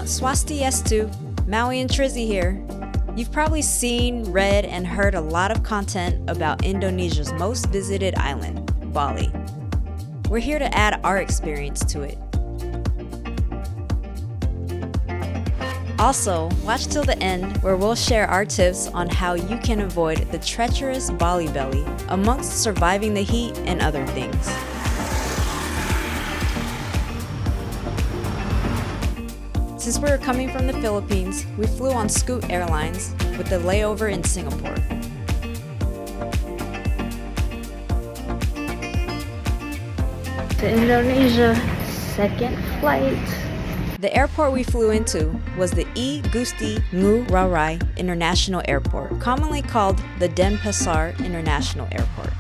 Swastiastu, Maui and Trizzy here. You've probably seen, read, and heard a lot of content about Indonesia's most visited island, Bali. We're here to add our experience to it. Also, watch till the end where we'll share our tips on how you can avoid the treacherous Bali Belly amongst surviving the heat and other things. Since we were coming from the Philippines, we flew on Scoot Airlines with a layover in Singapore. To Indonesia, second flight. The airport we flew into was the I Gusti Ngurah Rai International Airport, commonly called the Denpasar International Airport.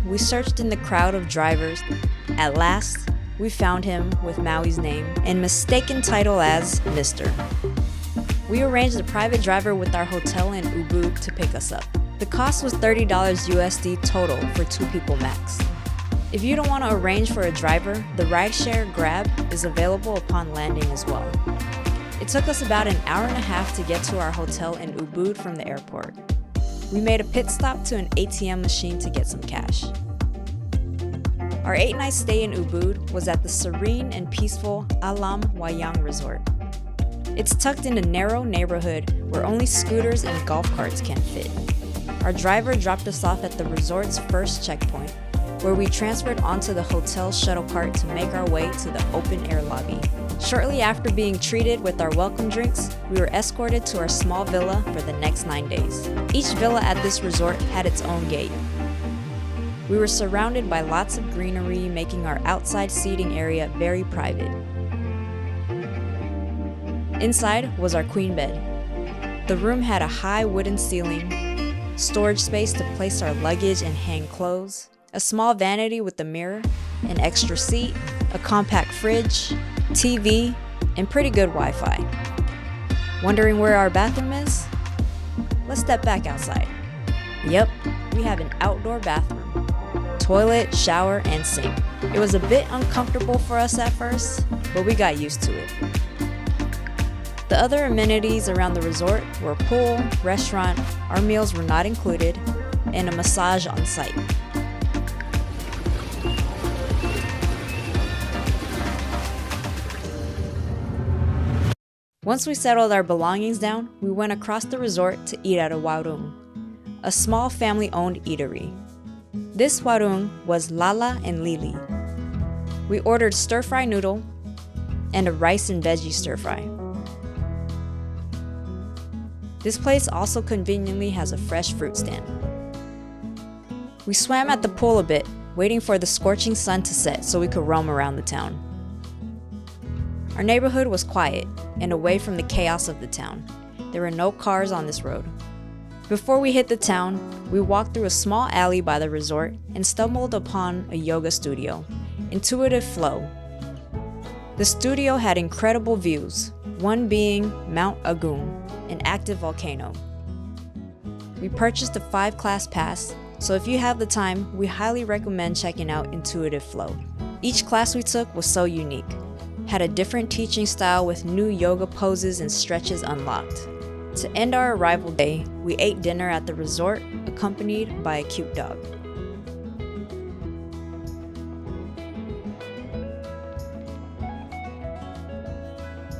We searched in the crowd of drivers. At last, we found him with Maui's name and mistaken title as Mr. We arranged a private driver with our hotel in Ubud to pick us up. The cost was $30 USD total for 2 people max. If you don't want to arrange for a driver, the rideshare Grab is available upon landing as well. It took us about an hour and a half to get to our hotel in Ubud from the airport. We made a pit stop to an ATM machine to get some cash. Our 8-night stay in Ubud was at the serene and peaceful Alam Wayang Resort. It's tucked in a narrow neighborhood where only scooters and golf carts can fit. Our driver dropped us off at the resort's first checkpoint, where we transferred onto the hotel's shuttle cart to make our way to the open-air lobby. Shortly after being treated with our welcome drinks, we were escorted to our small villa for the next 9 days. Each villa at this resort had its own gate. We were surrounded by lots of greenery, making our outside seating area very private. Inside was our queen bed. The room had a high wooden ceiling, storage space to place our luggage and hang clothes, a small vanity with a mirror, an extra seat, a compact fridge, TV, and pretty good Wi-Fi. Wondering where our bathroom is? Let's step back outside. Yep, we have an outdoor bathroom. Toilet, shower, and sink. It was a bit uncomfortable for us at first, but we got used to it. The other amenities around the resort were a pool, restaurant, our meals were not included, and a massage on site. Once we settled our belongings down, we went across the resort to eat at a warung, a small family-owned eatery. This warung was Lala and Lili. We ordered stir-fry noodle and a rice and veggie stir-fry. This place also conveniently has a fresh fruit stand. We swam at the pool a bit, waiting for the scorching sun to set so we could roam around the town. Our neighborhood was quiet and away from the chaos of the town. There were no cars on this road. Before we hit the town, we walked through a small alley by the resort and stumbled upon a yoga studio, Intuitive Flow. The studio had incredible views, one being Mount Agung, an active volcano. We purchased a 5-class pass, so if you have the time, we highly recommend checking out Intuitive Flow. Each class we took was so unique, had a different teaching style with new yoga poses and stretches unlocked. To end our arrival day, we ate dinner at the resort, accompanied by a cute dog.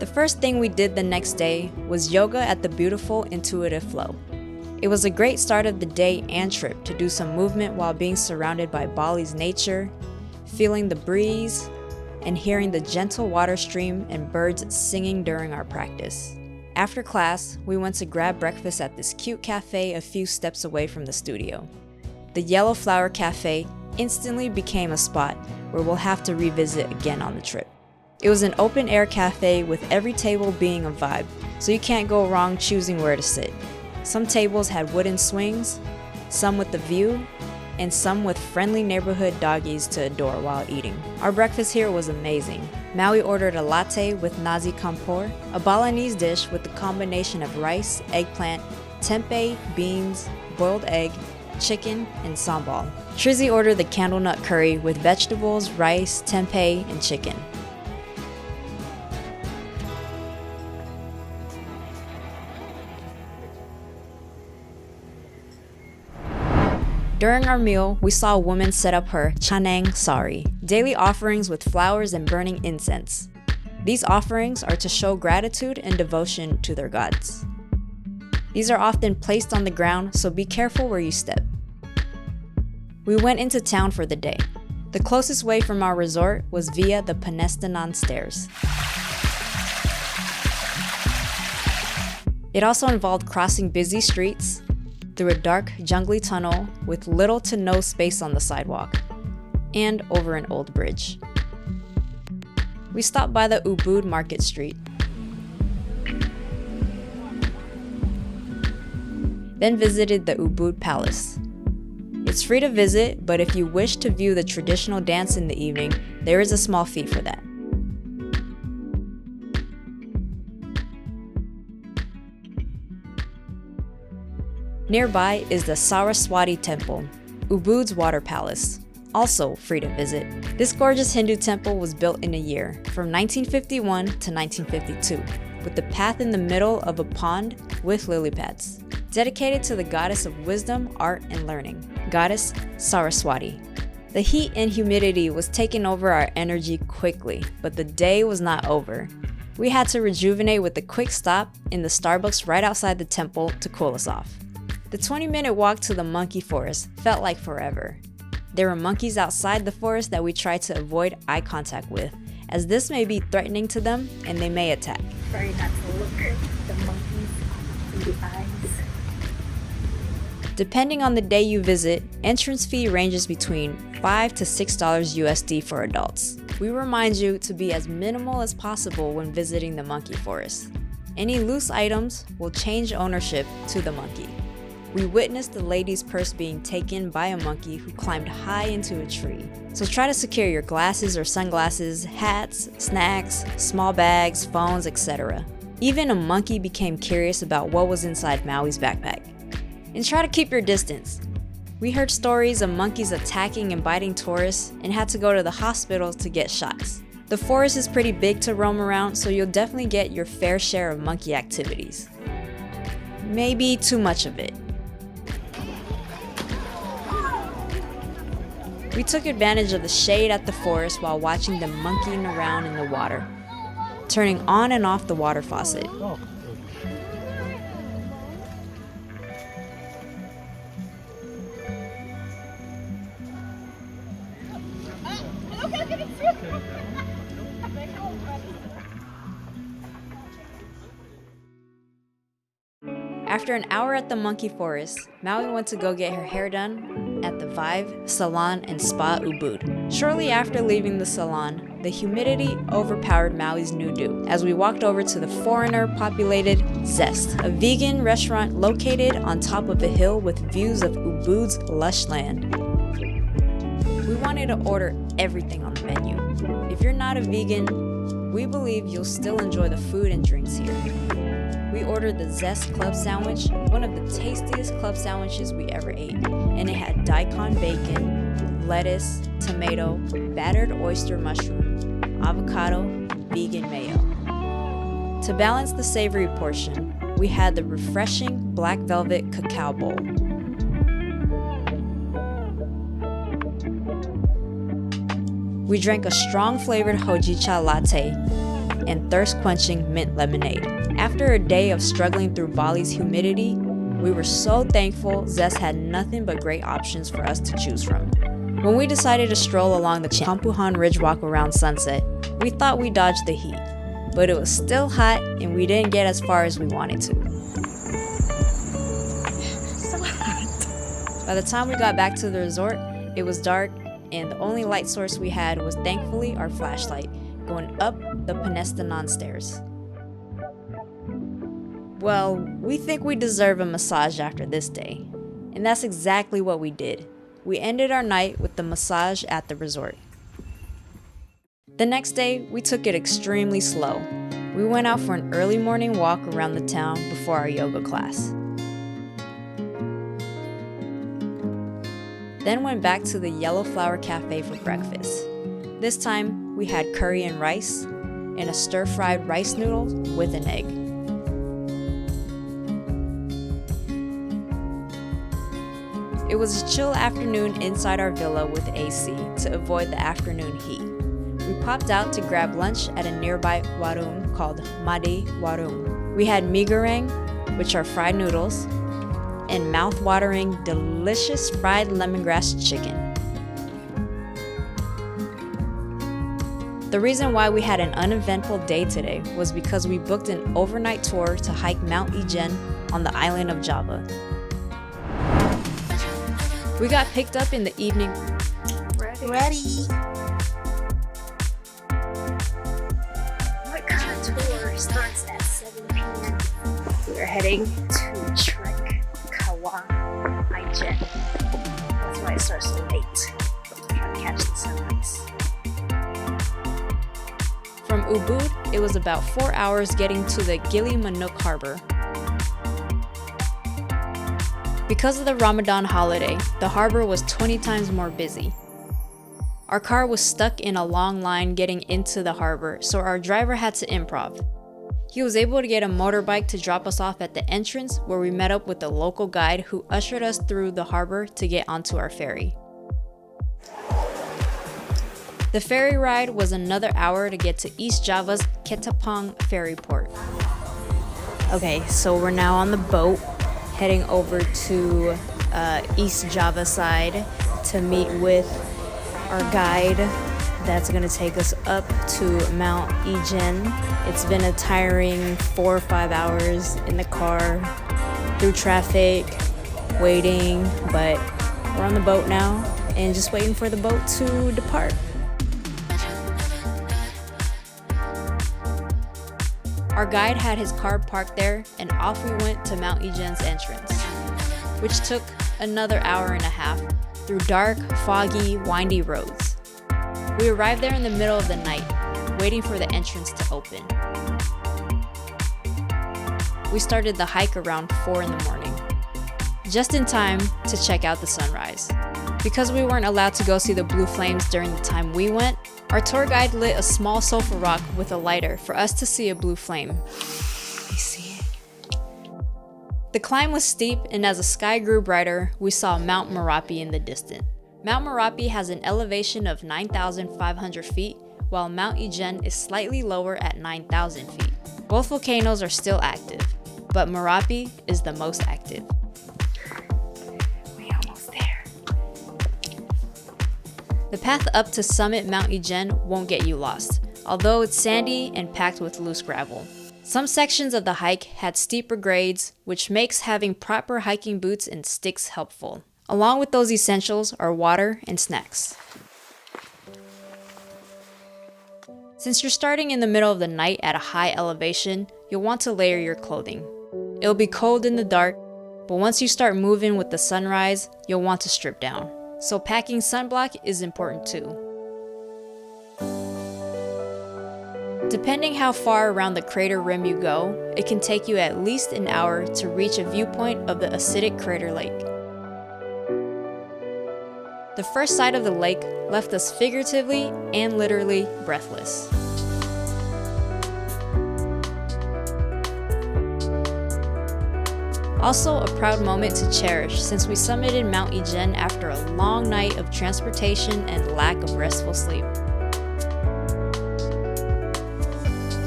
The first thing we did the next day was yoga at the beautiful Intuitive Flow. It was a great start of the day and trip to do some movement while being surrounded by Bali's nature, feeling the breeze, and hearing the gentle water stream and birds singing during our practice. After class, we went to grab breakfast at this cute cafe a few steps away from the studio. The Yellow Flower Cafe instantly became a spot where we'll have to revisit again on the trip. It was an open-air cafe with every table being a vibe, so you can't go wrong choosing where to sit. Some tables had wooden swings, some with a view, and some with friendly neighborhood doggies to adore while eating. Our breakfast here was amazing. Maui ordered a latte with nasi campur, a Balinese dish with a combination of rice, eggplant, tempeh, beans, boiled egg, chicken, and sambal. Trizzy ordered the candlenut curry with vegetables, rice, tempeh, and chicken. During our meal, we saw a woman set up her chanang sari, daily offerings with flowers and burning incense. These offerings are to show gratitude and devotion to their gods. These are often placed on the ground, so be careful where you step. We went into town for the day. The closest way from our resort was via the Penestanan stairs. It also involved crossing busy streets, through a dark, jungly tunnel with little to no space on the sidewalk, and over an old bridge. We stopped by the Ubud Market Street, then visited the Ubud Palace. It's free to visit, but if you wish to view the traditional dance in the evening, there is a small fee for that. Nearby is the Saraswati Temple, Ubud's water palace, also free to visit. This gorgeous Hindu temple was built in a year, from 1951 to 1952, with the path in the middle of a pond with lily pads. Dedicated to the goddess of wisdom, art, and learning, goddess Saraswati. The heat and humidity was taking over our energy quickly, but the day was not over. We had to rejuvenate with a quick stop in the Starbucks right outside the temple to cool us off. The 20-minute walk to the monkey forest felt like forever. There were monkeys outside the forest that we tried to avoid eye contact with, as this may be threatening to them and they may attack. Try not to look at the monkeys in the eyes. Depending on the day you visit, entrance fee ranges between $5 to $6 USD for adults. We remind you to be as minimal as possible when visiting the monkey forest. Any loose items will change ownership to the monkey. We witnessed the lady's purse being taken by a monkey who climbed high into a tree. So try to secure your glasses or sunglasses, hats, snacks, small bags, phones, etc. Even a monkey became curious about what was inside Maui's backpack. And try to keep your distance. We heard stories of monkeys attacking and biting tourists and had to go to the hospital to get shots. The forest is pretty big to roam around, so you'll definitely get your fair share of monkey activities. Maybe too much of it. We took advantage of the shade at the forest while watching them monkeying around in the water, turning on and off the water faucet. After an hour at the monkey forest, Maui went to go get her hair done at the Vive, Salon, and Spa Ubud. Shortly after leaving the salon, the humidity overpowered Maui's new-do as we walked over to the foreigner-populated Zest, a vegan restaurant located on top of a hill with views of Ubud's lush land. We wanted to order everything on the menu. If you're not a vegan, we believe you'll still enjoy the food and drinks here. We ordered the Zest club sandwich, one of the tastiest club sandwiches we ever ate, and it had daikon bacon, lettuce, tomato, battered oyster mushroom, avocado, and vegan mayo. To balance the savory portion, we had the refreshing black velvet cacao bowl. We drank a strong flavored hojicha latte and thirst-quenching mint lemonade. After a day of struggling through Bali's humidity, we were so thankful Zest had nothing but great options for us to choose from. When we decided to stroll along the Kampuhan Ridge Walk around sunset, we thought we dodged the heat, but it was still hot and we didn't get as far as we wanted to. So hot. By the time we got back to the resort, it was dark and the only light source we had was thankfully our flashlight, going up the Penestanan stairs. Well, we think we deserve a massage after this day, and that's exactly what we did. We ended our night with the massage at the resort. The next day, we took it extremely slow. We went out for an early morning walk around the town before our yoga class. Then went back to the Yellow Flower Cafe for breakfast. This time, we had curry and rice, and a stir-fried rice noodle with an egg. It was a chill afternoon inside our villa with AC to avoid the afternoon heat. We popped out to grab lunch at a nearby warung called Made Warung. We had mie goreng, which are fried noodles, and mouth-watering, delicious fried lemongrass chicken. The reason why we had an uneventful day today was because we booked an overnight tour to hike Mount Ijen on the island of Java. We got picked up in the evening. Ready. My tour starts at 7 p.m. We are heading to trek Kawah Ijen. That's why it starts so late. Trying to catch the sunrise. From Ubud, it was about 4 hours getting to the Gili Meno harbor. Because of the Ramadan holiday, the harbor was 20 times more busy. Our car was stuck in a long line getting into the harbor, so our driver had to improv. He was able to get a motorbike to drop us off at the entrance, where we met up with the local guide who ushered us through the harbor to get onto our ferry. The ferry ride was another hour to get to East Java's Ketapang ferry port. Okay, so we're now on the boat, heading over to East Java side to meet with our guide that's gonna take us up to Mount Ijen. It's been a tiring 4 or 5 hours in the car, through traffic, waiting, but we're on the boat now and just waiting for the boat to depart. Our guide had his car parked there, and off we went to Mount Ijen's entrance, which took another hour and a half through dark, foggy, windy roads. We arrived there in the middle of the night, waiting for the entrance to open. We started the hike around 4 in the morning, just in time to check out the sunrise. Because we weren't allowed to go see the blue flames during the time we went, our tour guide lit a small sulfur rock with a lighter for us to see a blue flame. You see it? The climb was steep, and as the sky grew brighter, we saw Mount Merapi in the distance. Mount Merapi has an elevation of 9,500 feet, while Mount Ijen is slightly lower at 9,000 feet. Both volcanoes are still active, but Merapi is the most active. The path up to summit Mount Ijen won't get you lost, although it's sandy and packed with loose gravel. Some sections of the hike had steeper grades, which makes having proper hiking boots and sticks helpful. Along with those essentials are water and snacks. Since you're starting in the middle of the night at a high elevation, you'll want to layer your clothing. It'll be cold in the dark, but once you start moving with the sunrise, you'll want to strip down. So packing sunblock is important too. Depending how far around the crater rim you go, it can take you at least an hour to reach a viewpoint of the acidic crater lake. The first sight of the lake left us figuratively and literally breathless. Also a proud moment to cherish, since we summited Mount Ijen after a long night of transportation and lack of restful sleep.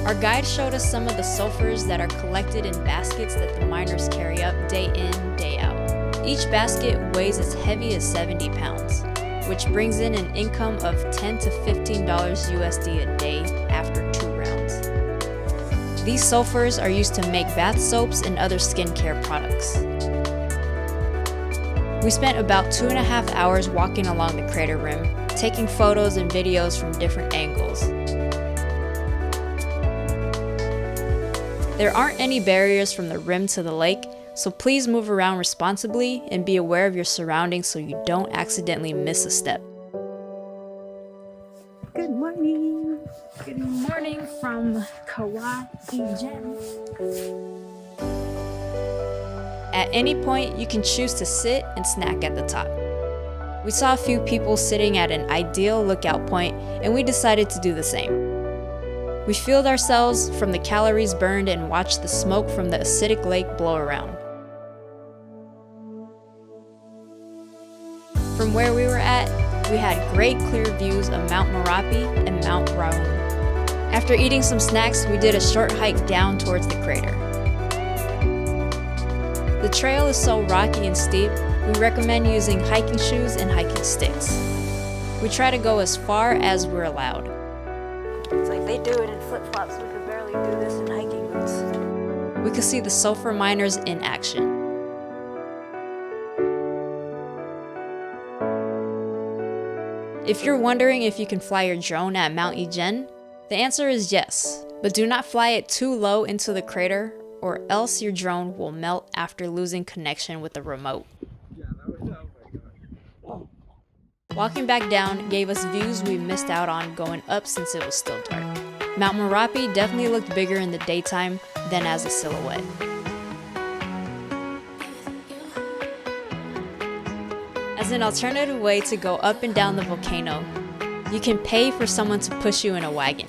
Our guide showed us some of the sulfurs that are collected in baskets that the miners carry up day in, day out. Each basket weighs as heavy as 70 pounds, which brings in an income of $10 to $15 USD a day after 2 rounds. These sulfurs are used to make bath soaps and other skincare products. We spent about 2.5 hours walking along the crater rim, taking photos and videos from different angles. There aren't any barriers from the rim to the lake, so please move around responsibly and be aware of your surroundings so you don't accidentally miss a step. Good morning. Good morning from Kawah Ijen. At any point, you can choose to sit and snack at the top. We saw a few people sitting at an ideal lookout point, and we decided to do the same. We fueled ourselves from the calories burned and watched the smoke from the acidic lake blow around. From where we were at, we had great clear views of Mount Merapi and Mount Raung. After eating some snacks, we did a short hike down towards the crater. The trail is so rocky and steep, we recommend using hiking shoes and hiking sticks. We try to go as far as we're allowed. It's like they do it in flip-flops. We could barely do this in hiking boots. We could see the sulfur miners in action. If you're wondering if you can fly your drone at Mount Ijen, the answer is yes, but do not fly it too low into the crater or else your drone will melt after losing connection with the remote. Walking back down gave us views we missed out on going up since it was still dark. Mount Merapi definitely looked bigger in the daytime than as a silhouette. As an alternative way to go up and down the volcano, you can pay for someone to push you in a wagon.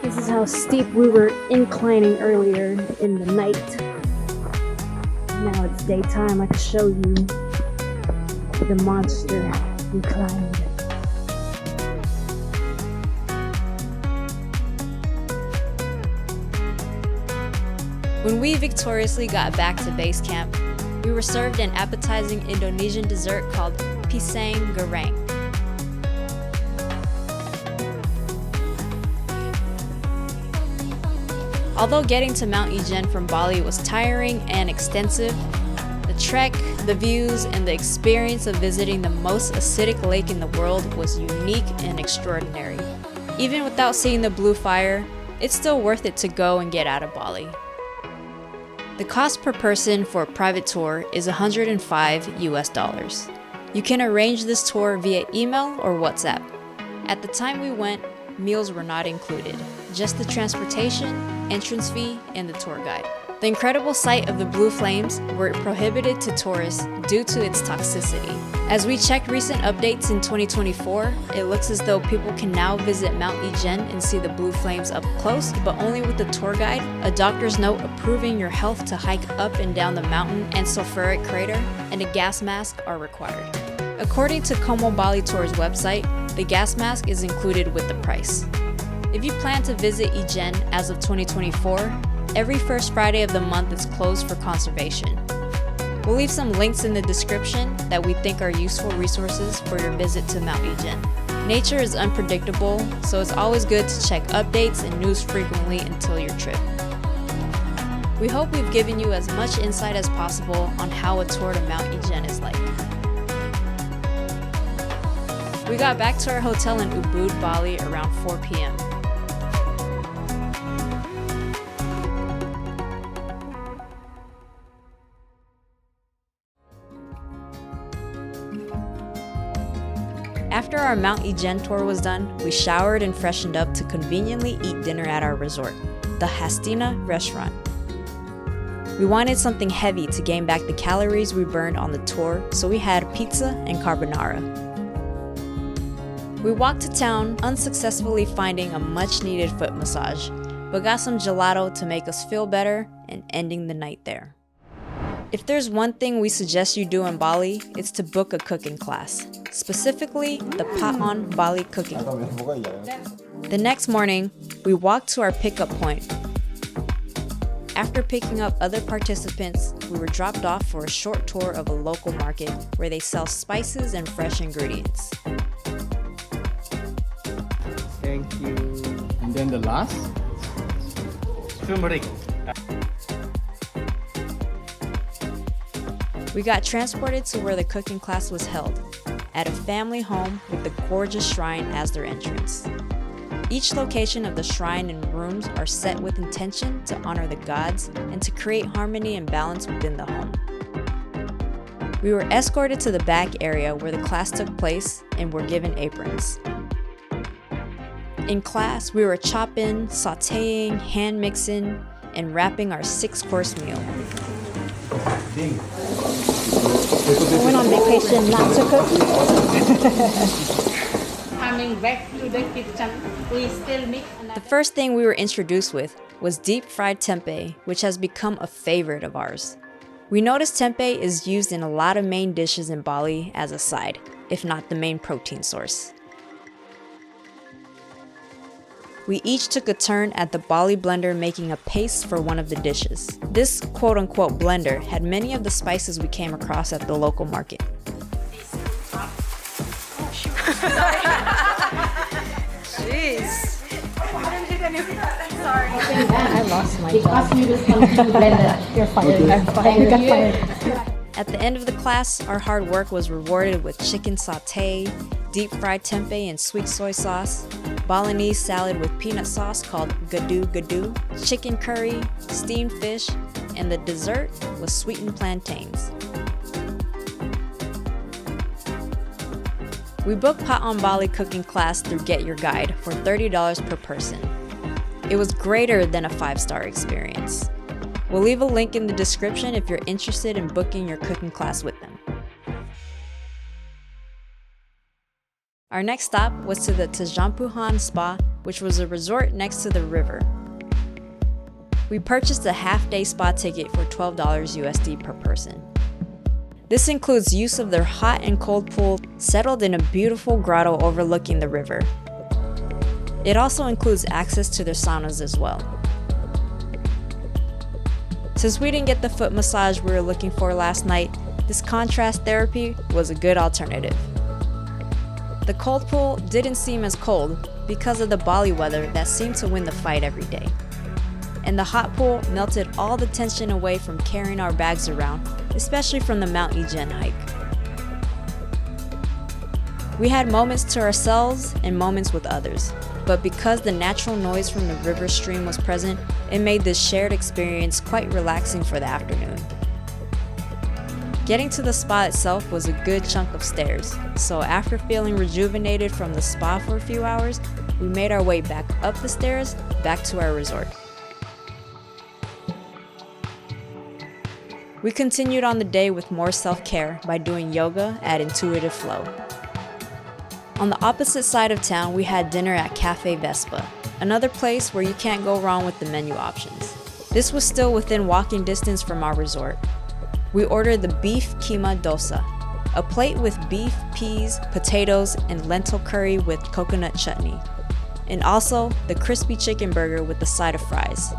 This is how steep we were inclining earlier in the night. Now it's daytime. I can show you the monster we climbed. When we victoriously got back to base camp, we were served an appetizing Indonesian dessert called pisang goreng. Although getting to Mount Ijen from Bali was tiring and extensive, the trek, the views, and the experience of visiting the most acidic lake in the world was unique and extraordinary. Even without seeing the blue fire, it's still worth it to go and get out of Bali. The cost per person for a private tour is $105 US. You can arrange this tour via email or WhatsApp. At the time we went, meals were not included, just the transportation, entrance fee, and the tour guide. The incredible sight of the blue flames were prohibited to tourists due to its toxicity. As we checked recent updates in 2024, it looks as though people can now visit Mount Ijen and see the blue flames up close, but only with the tour guide, a doctor's note approving your health to hike up and down the mountain and sulfuric crater, and a gas mask are required. According to Paon Bali Tour's website, the gas mask is included with the price. If you plan to visit Ijen as of 2024, every first Friday of the month is closed for conservation. We'll leave some links in the description that we think are useful resources for your visit to Mount Ijen. Nature is unpredictable, so it's always good to check updates and news frequently until your trip. We hope we've given you as much insight as possible on how a tour to Mount Ijen is like. We got back to our hotel in Ubud, Bali around 4 p.m. After our Mount Ijen tour was done, we showered and freshened up to conveniently eat dinner at our resort, the Hastina restaurant. We wanted something heavy to gain back the calories we burned on the tour, so we had pizza and carbonara. We walked to town, unsuccessfully finding a much-needed foot massage, but got some gelato to make us feel better and ending the night there. If there's one thing we suggest you do in Bali, it's to book a cooking class, specifically the Paon Bali Cooking. The next morning, we walked to our pickup point. After picking up other participants, we were dropped off for a short tour of a local market where they sell spices and fresh ingredients. Thank you. And then the last? Turmeric. We got transported to where the cooking class was held, at a family home with the gorgeous shrine as their entrance. Each location of the shrine and rooms are set with intention to honor the gods and to create harmony and balance within the home. We were escorted to the back area where the class took place and were given aprons. In class, we were chopping, sauteing, hand mixing, and wrapping our 6-course meal. I went on vacation not to cook. Coming back to the kitchen, we still make another. The first thing we were introduced with was deep-fried tempeh, which has become a favorite of ours. We noticed tempeh is used in a lot of main dishes in Bali as a side, if not the main protein source. We each took a turn at the Bali blender making a paste for one of the dishes. This quote-unquote blender had many of the spices we came across at the local market. Jeez. I lost my job. Because you just come to blender. You're fired. I'm fired. Got fired. At the end of the class, our hard work was rewarded with chicken sauté, deep-fried tempeh and sweet soy sauce, Balinese salad with peanut sauce called gadu gadu, chicken curry, steamed fish, and the dessert was sweetened plantains. We booked Paon Bali Cooking Class through Get Your Guide for $30 per person. It was greater than a 5-star experience. We'll leave a link in the description if you're interested in booking your cooking class with them. Our next stop was to the Tajampuhan Spa, which was a resort next to the river. We purchased a half-day spa ticket for $12 USD per person. This includes use of their hot and cold pool settled in a beautiful grotto overlooking the river. It also includes access to their saunas as well. Since we didn't get the foot massage we were looking for last night, this contrast therapy was a good alternative. The cold pool didn't seem as cold because of the Bali weather that seemed to win the fight every day. And the hot pool melted all the tension away from carrying our bags around, especially from the Mount Ijen hike. We had moments to ourselves and moments with others, but because the natural noise from the river stream was present, it made this shared experience quite relaxing for the afternoon. Getting to the spa itself was a good chunk of stairs, so after feeling rejuvenated from the spa for a few hours, we made our way back up the stairs, back to our resort. We continued on the day with more self-care by doing yoga at Intuitive Flow. On the opposite side of town, we had dinner at Cafe Vespa, another place where you can't go wrong with the menu options. This was still within walking distance from our resort. We ordered the beef keema dosa, a plate with beef, peas, potatoes, and lentil curry with coconut chutney, and also the crispy chicken burger with the side of fries.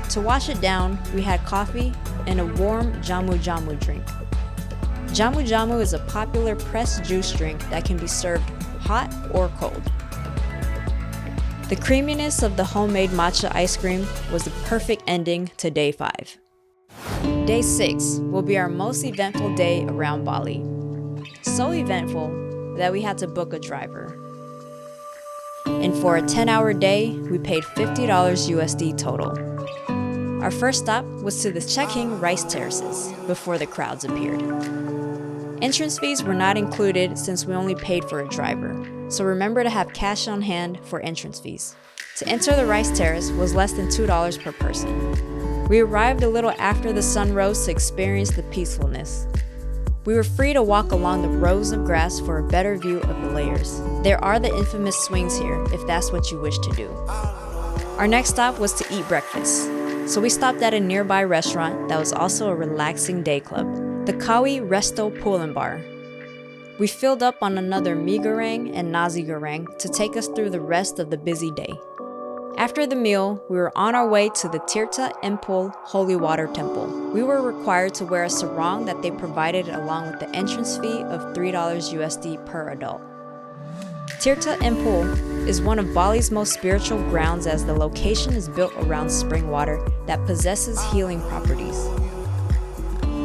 To wash it down, we had coffee and a warm jamu jamu drink. Jamu jamu is a popular pressed juice drink that can be served hot or cold. The creaminess of the homemade matcha ice cream was the perfect ending to day 5. Day 6 will be our most eventful day around Bali. So eventful that we had to book a driver. And for a 10-hour day, we paid $50 USD total. Our first stop was to the Kelingking rice terraces before the crowds appeared. Entrance fees were not included since we only paid for a driver, so remember to have cash on hand for entrance fees. To enter the rice terrace was less than $2 per person. We arrived a little after the sun rose to experience the peacefulness. We were free to walk along the rows of grass for a better view of the layers. There are the infamous swings here if that's what you wish to do. Our next stop was to eat breakfast, so we stopped at a nearby restaurant that was also a relaxing day club, the Kawi Resto Pool and Bar. We filled up on another mee goreng and nasi goreng to take us through the rest of the busy day. After the meal, we were on our way to the Tirta Empul Holy Water Temple. We were required to wear a sarong that they provided along with the entrance fee of $3 USD per adult. Tirta Empul is one of Bali's most spiritual grounds as the location is built around spring water that possesses healing properties.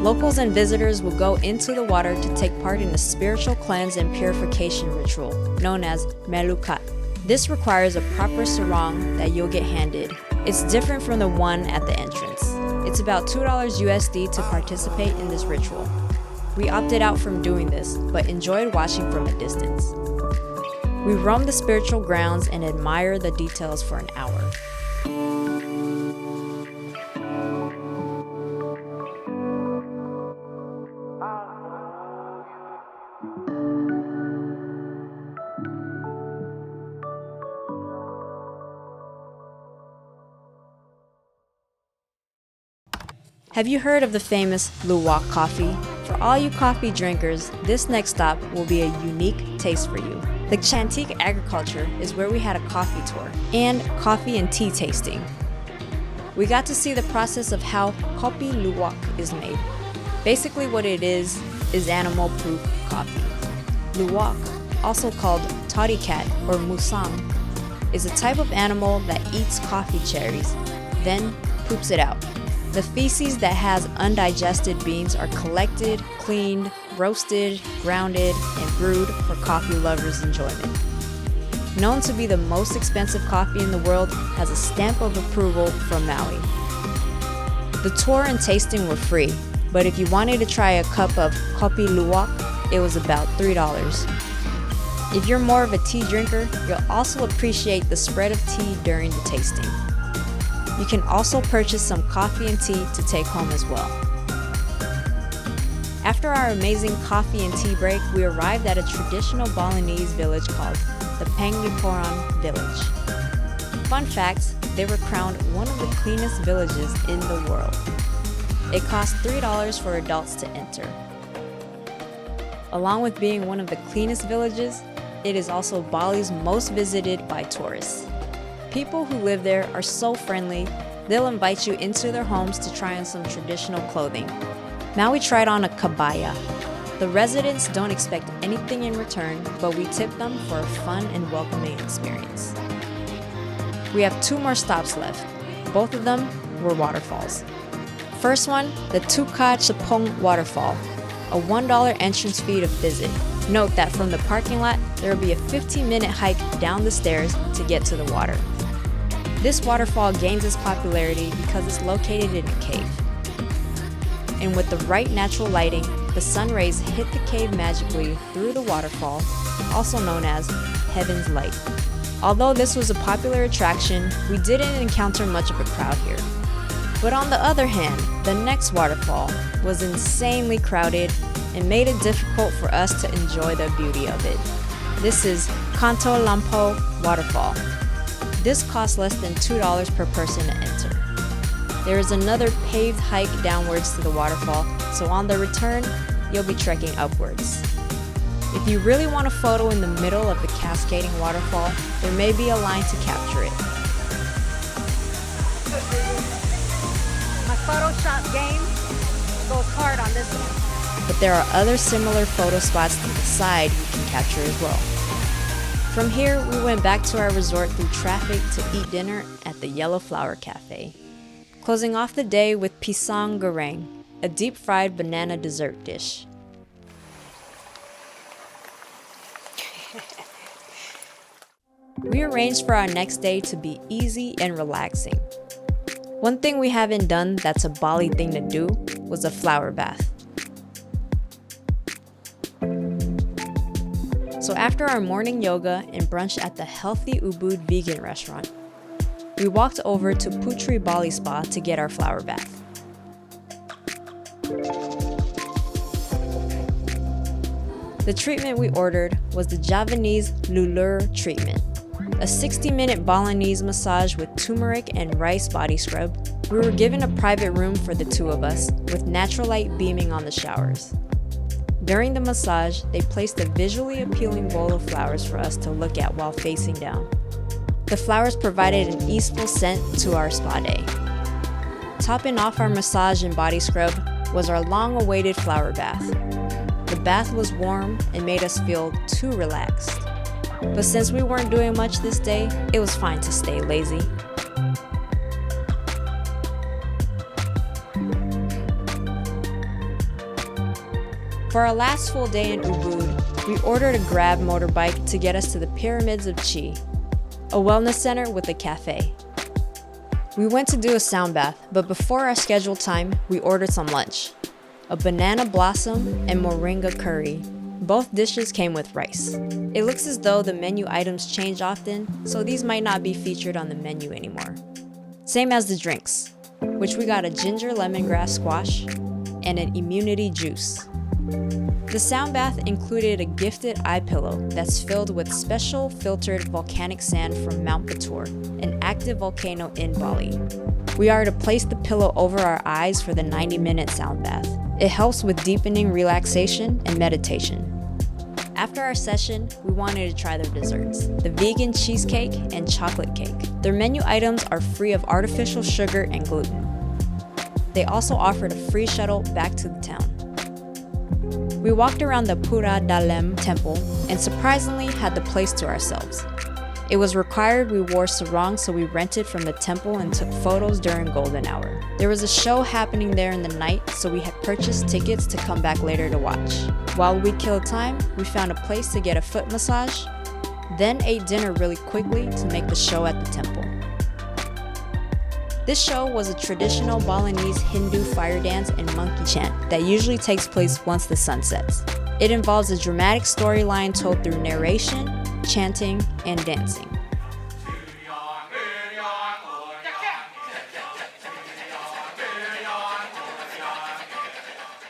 Locals and visitors will go into the water to take part in a spiritual cleanse and purification ritual known as melukat. This requires a proper sarong that you'll get handed. It's different from the one at the entrance. It's about $2 USD to participate in this ritual. We opted out from doing this, but enjoyed watching from a distance. We roamed the spiritual grounds and admired the details for an hour. Have you heard of the famous luwak coffee? For all you coffee drinkers, this next stop will be a unique taste for you. The Chantique Agriculture is where we had a coffee tour and coffee and tea tasting. We got to see the process of how kopi luwak is made. Basically what it is animal-proof coffee. Luwak, also called toddy cat or musang, is a type of animal that eats coffee cherries, then poops it out. The feces that has undigested beans are collected, cleaned, roasted, grounded, and brewed for coffee lovers' enjoyment. Known to be the most expensive coffee in the world, has a stamp of approval from Maui. The tour and tasting were free, but if you wanted to try a cup of kopi luwak, it was about $3. If you're more of a tea drinker, you'll also appreciate the spread of tea during the tasting. You can also purchase some coffee and tea to take home as well. After our amazing coffee and tea break, we arrived at a traditional Balinese village called the Pengliporan village. Fun fact, they were crowned one of the cleanest villages in the world. It cost $3 for adults to enter. Along with being one of the cleanest villages, it is also Bali's most visited by tourists. People who live there are so friendly, they'll invite you into their homes to try on some traditional clothing. Maui tried on a kabaya. The residents don't expect anything in return, but we tip them for a fun and welcoming experience. We have 2 more stops left. Both of them were waterfalls. First one, the Tuka Chapong Waterfall, a $1 entrance fee to visit. Note that from the parking lot, there will be a 15-minute hike down the stairs to get to the water. This waterfall gains its popularity because it's located in a cave. And with the right natural lighting, the sun rays hit the cave magically through the waterfall, also known as Heaven's Light. Although this was a popular attraction, we didn't encounter much of a crowd here. But on the other hand, the next waterfall was insanely crowded and made it difficult for us to enjoy the beauty of it. This is Kanto Lampo Waterfall. This costs less than $2 per person to enter. There is another paved hike downwards to the waterfall, so on the return, you'll be trekking upwards. If you really want a photo in the middle of the cascading waterfall, there may be a line to capture it. My Photoshop game goes hard on this one. But there are other similar photo spots to the side you can capture as well. From here, we went back to our resort through traffic to eat dinner at the Yellow Flower Cafe. Closing off the day with pisang goreng, a deep-fried banana dessert dish. We arranged for our next day to be easy and relaxing. One thing we haven't done that's a Bali thing to do was a flower bath. So after our morning yoga and brunch at the healthy Ubud vegan restaurant, we walked over to Putri Bali Spa to get our flower bath. The treatment we ordered was the Javanese Lulur treatment, a 60-minute Balinese massage with turmeric and rice body scrub. We were given a private room for the 2 of us, with natural light beaming on the showers. During the massage, they placed a visually appealing bowl of flowers for us to look at while facing down. The flowers provided an easeful scent to our spa day. Topping off our massage and body scrub was our long-awaited flower bath. The bath was warm and made us feel too relaxed. But since we weren't doing much this day, it was fine to stay lazy. For our last full day in Ubud, we ordered a Grab motorbike to get us to the Pyramids of Chi, a wellness center with a cafe. We went to do a sound bath, but before our scheduled time, we ordered some lunch. A banana blossom and moringa curry. Both dishes came with rice. It looks as though the menu items change often, so these might not be featured on the menu anymore. Same as the drinks, which we got a ginger lemongrass squash and an immunity juice. The sound bath included a gifted eye pillow that's filled with special filtered volcanic sand from Mount Batur, an active volcano in Bali. We are to place the pillow over our eyes for the 90-minute sound bath. It helps with deepening relaxation and meditation. After our session, we wanted to try their desserts, the vegan cheesecake and chocolate cake. Their menu items are free of artificial sugar and gluten. They also offered a free shuttle back to the town. We walked around the Prambanan Temple and surprisingly had the place to ourselves. It was required we wore sarong, so we rented from the temple and took photos during golden hour. There was a show happening there in the night, so we had purchased tickets to come back later to watch. While we killed time, we found a place to get a foot massage, then ate dinner really quickly to make the show at the temple. This show was a traditional Balinese Hindu fire dance and monkey chant that usually takes place once the sun sets. It involves a dramatic storyline told through narration, chanting, and dancing.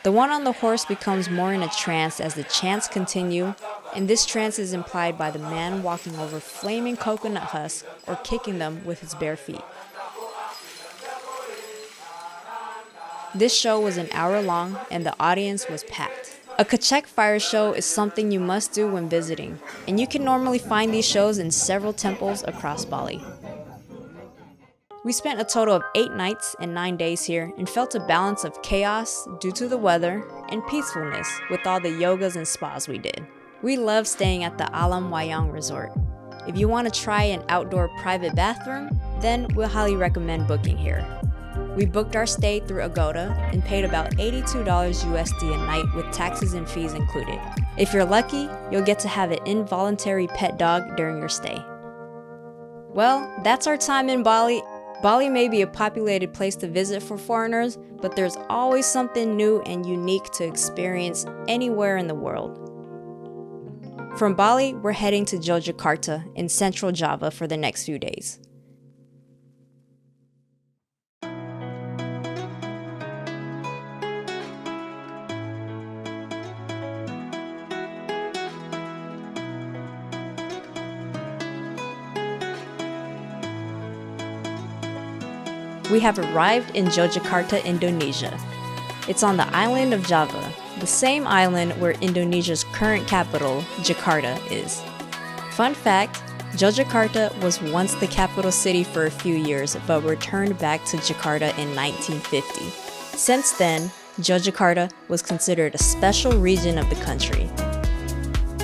The one on the horse becomes more in a trance as the chants continue, and this trance is implied by the man walking over flaming coconut husks or kicking them with his bare feet. This show was an hour long and the audience was packed. A Kachek fire show is something you must do when visiting, and you can normally find these shows in several temples across Bali. We spent a total of 8 nights and 9 days here and felt a balance of chaos due to the weather and peacefulness with all the yogas and spas we did. We love staying at the Alam Wayang resort. If you want to try an outdoor private bathroom, then we'll highly recommend booking here. We booked our stay through Agoda and paid about $82 USD a night with taxes and fees included. If you're lucky, you'll get to have an involuntary pet dog during your stay. Well, that's our time in Bali. Bali may be a populated place to visit for foreigners, but there's always something new and unique to experience anywhere in the world. From Bali, we're heading to Yogyakarta in central Java for the next few days. We have arrived in Yogyakarta, Indonesia. It's on the island of Java, the same island where Indonesia's current capital, Jakarta, is. Fun fact, Yogyakarta was once the capital city for a few years, but returned back to Jakarta in 1950. Since then, Yogyakarta was considered a special region of the country.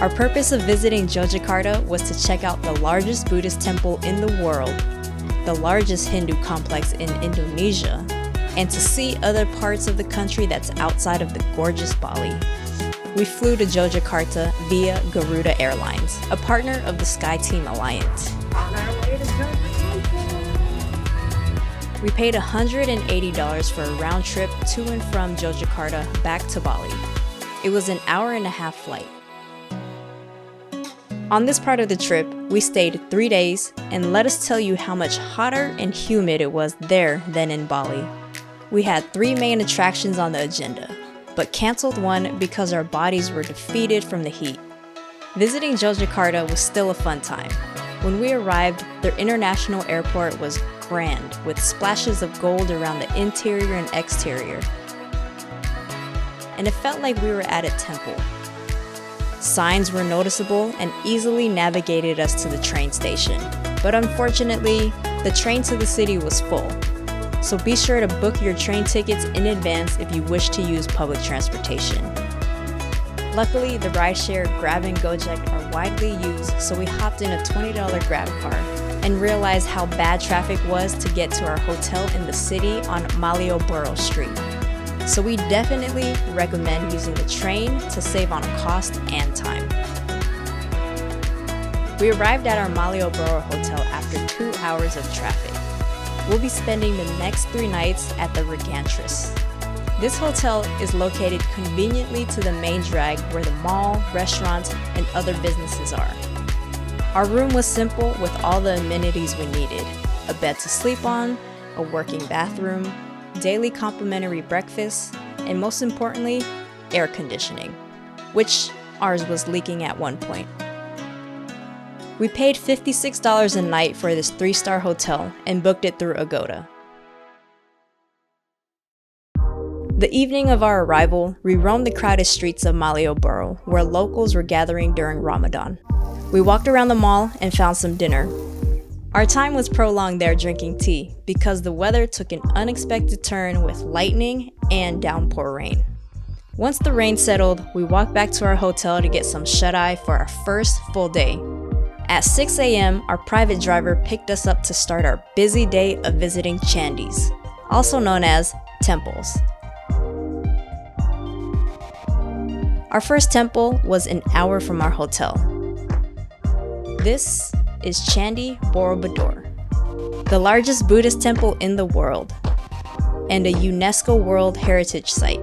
Our purpose of visiting Yogyakarta was to check out the largest Buddhist temple in the world, the largest Hindu complex in Indonesia, and to see other parts of the country that's outside of the gorgeous Bali. We flew to Yogyakarta via Garuda Airlines, a partner of the SkyTeam Alliance. On our way to Yogyakarta. We paid $180 for a round trip to and from Yogyakarta back to Bali. It was an hour-and-a-half flight. On this part of the trip, we stayed 3 days, and let us tell you how much hotter and humid it was there than in Bali. We had 3 main attractions on the agenda, but canceled one because our bodies were defeated from the heat. Visiting Yogyakarta was still a fun time. When we arrived, their international airport was grand, with splashes of gold around the interior and exterior. And it felt like we were at a temple. Signs were noticeable and easily navigated us to the train station. But unfortunately, the train to the city was full. So be sure to book your train tickets in advance if you wish to use public transportation. Luckily, the rideshare Grab and Gojek are widely used, so we hopped in a $20 Grab car and realized how bad traffic was to get to our hotel in the city on Malioboro Street. So we definitely recommend using the train to save on cost and time. We arrived at our Malioboro hotel after 2 hours of traffic. We'll be spending the next 3 nights at the Regantris. This hotel is located conveniently to the main drag where the mall, restaurants, and other businesses are. Our room was simple with all the amenities we needed: a bed to sleep on, a working bathroom, daily complimentary breakfast, and most importantly, air conditioning. which ours was leaking at one point. We paid $56 a night for this 3-star hotel and booked it through Agoda. The evening of our arrival, we roamed the crowded streets of Malioboro, where locals were gathering during Ramadan. We walked around the mall and found some dinner. Our time was prolonged there drinking tea because the weather took an unexpected turn with lightning and downpour rain. Once the rain settled, we walked back to our hotel to get some shut-eye for our first full day. At 6 a.m., our private driver picked us up to start our busy day of visiting chandis, also known as temples. Our first temple was an hour from our hotel. This is Candi Borobudur, the largest Buddhist temple in the world, and a UNESCO World Heritage Site.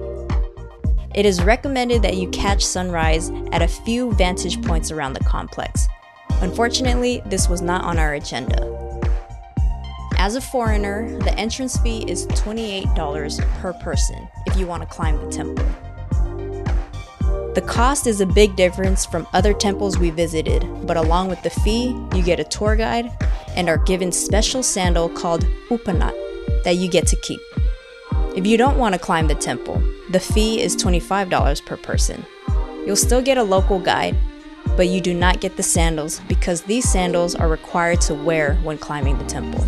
It is recommended that you catch sunrise at a few vantage points around the complex. Unfortunately, this was not on our agenda. As a foreigner, the entrance fee is $28 per person if you want to climb the temple. The cost is a big difference from other temples we visited, but along with the fee, you get a tour guide and are given special sandal called upanat that you get to keep. If you don't want to climb the temple, the fee is $25 per person. You'll still get a local guide, but you do not get the sandals because these sandals are required to wear when climbing the temple.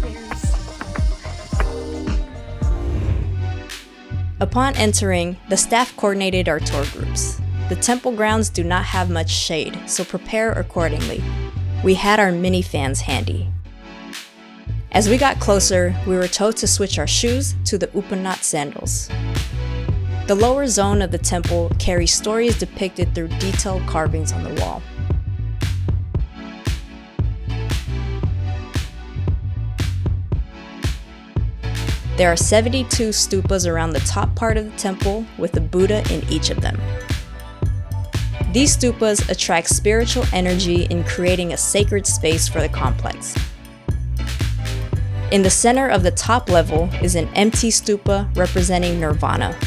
Upon entering, the staff coordinated our tour groups. The temple grounds do not have much shade, so prepare accordingly. We had our mini fans handy. As we got closer, we were told to switch our shoes to the upanat sandals. The lower zone of the temple carries stories depicted through detailed carvings on the wall. There are 72 stupas around the top part of the temple with a Buddha in each of them. These stupas attract spiritual energy in creating a sacred space for the complex. In the center of the top level is an empty stupa representing nirvana.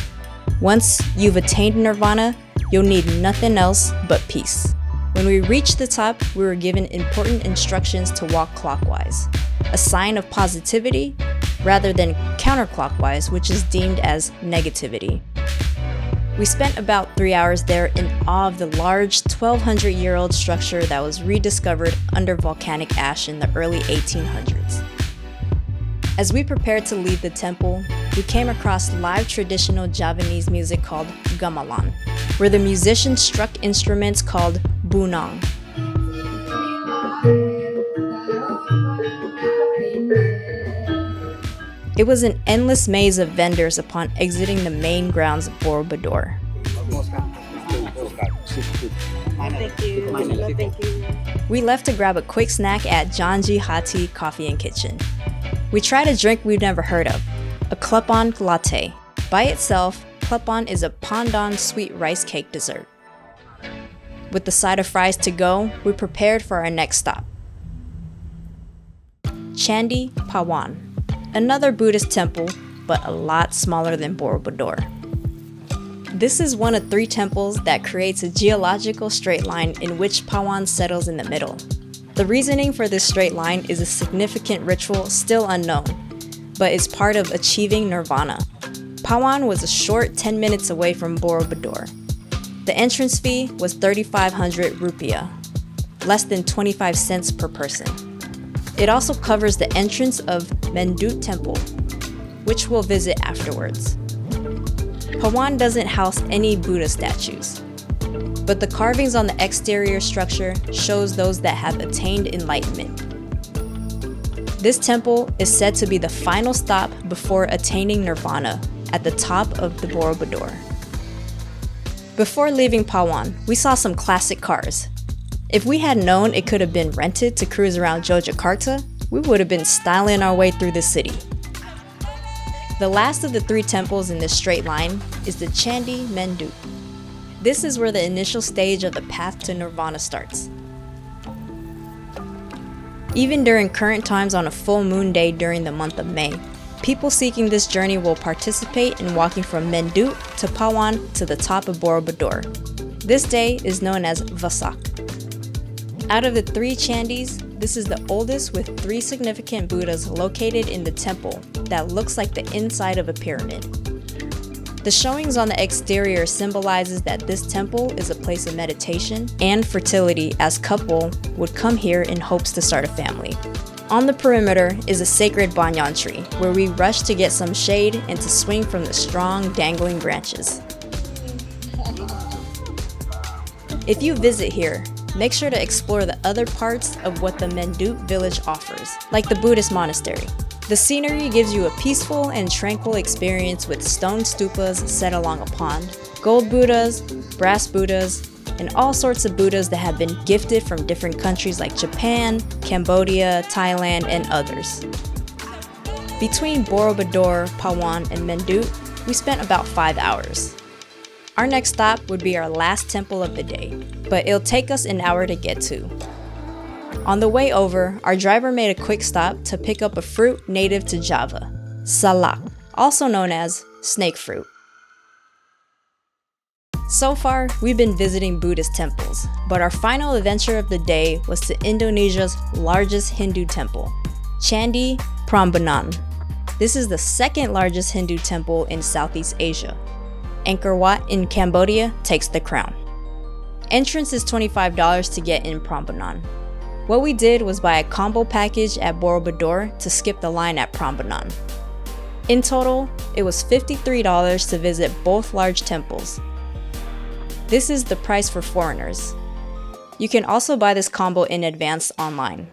Once you've attained nirvana, you'll need nothing else but peace. When we reached the top, we were given important instructions to walk clockwise, a sign of positivity rather than counterclockwise, which is deemed as negativity. We spent about 3 hours there in awe of the large 1,200-year-old structure that was rediscovered under volcanic ash in the early 1800s. As we prepared to leave the temple, we came across live traditional Javanese music called gamelan, where the musicians struck instruments called bunang. It was an endless maze of vendors upon exiting the main grounds of Borobudur. Thank you. We left to grab a quick snack at Janji Hati Coffee and Kitchen. We tried a drink we've never heard of, a klepon latte. By itself, klepon is a pandan sweet rice cake dessert. With the side of fries to go, we prepared for our next stop. Candi Paon, another Buddhist temple, but a lot smaller than Borobudur. This is one of 3 temples that creates a geological straight line in which Paon settles in the middle. The reasoning for this straight line is a significant ritual still unknown, but is part of achieving nirvana. Paon was a short 10 minutes away from Borobudur. The entrance fee was 3,500 rupiah, less than 25 cents per person. It also covers the entrance of Mendut Temple, which we'll visit afterwards. Paon doesn't house any Buddha statues, but the carvings on the exterior structure shows those that have attained enlightenment. This temple is said to be the final stop before attaining nirvana at the top of the Borobudur. Before leaving Paon, we saw some classic cars. If we had known it could have been rented to cruise around Yogyakarta, we would have been styling our way through the city. The last of the 3 temples in this straight line is the Candi Mendut. This is where the initial stage of the path to nirvana starts. Even during current times on a full moon day during the month of May, people seeking this journey will participate in walking from Mendut to Paon to the top of Borobudur. This day is known as Vasak. Out of the 3 chandis, this is the oldest with 3 significant Buddhas located in the temple that looks like the inside of a pyramid. The showings on the exterior symbolizes that this temple is a place of meditation and fertility, as couple would come here in hopes to start a family. On the perimeter is a sacred banyan tree, where we rush to get some shade and to swing from the strong, dangling branches. If you visit here, make sure to explore the other parts of what the Mendut village offers, like the Buddhist monastery. The scenery gives you a peaceful and tranquil experience with stone stupas set along a pond, gold Buddhas, brass Buddhas, and all sorts of Buddhas that have been gifted from different countries like Japan, Cambodia, Thailand, and others. Between Borobudur, Paon, and Mendut, we spent about 5 hours. Our next stop would be our last temple of the day, but it'll take us an hour to get to. On the way over, our driver made a quick stop to pick up a fruit native to Java, salak, also known as snake fruit. So far, we've been visiting Buddhist temples, but our final adventure of the day was to Indonesia's largest Hindu temple, Candi Prambanan. This is the second largest Hindu temple in Southeast Asia. Angkor Wat in Cambodia takes the crown. Entrance is $25 to get in Prambanan. What we did was buy a combo package at Borobudur to skip the line at Prambanan. In total, it was $53 to visit both large temples. This is the price for foreigners. You can also buy this combo in advance online.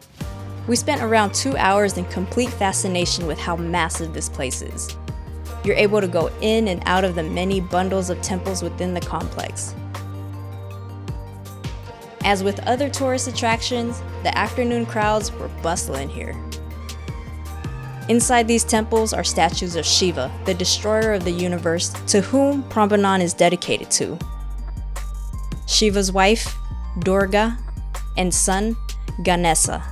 We spent around 2 hours in complete fascination with how massive this place is. You're able to go in and out of the many bundles of temples within the complex. As with other tourist attractions, the afternoon crowds were bustling here. Inside these temples are statues of Shiva, the destroyer of the universe, to whom Prambanan is dedicated to. Shiva's wife, Durga, and son, Ganesha,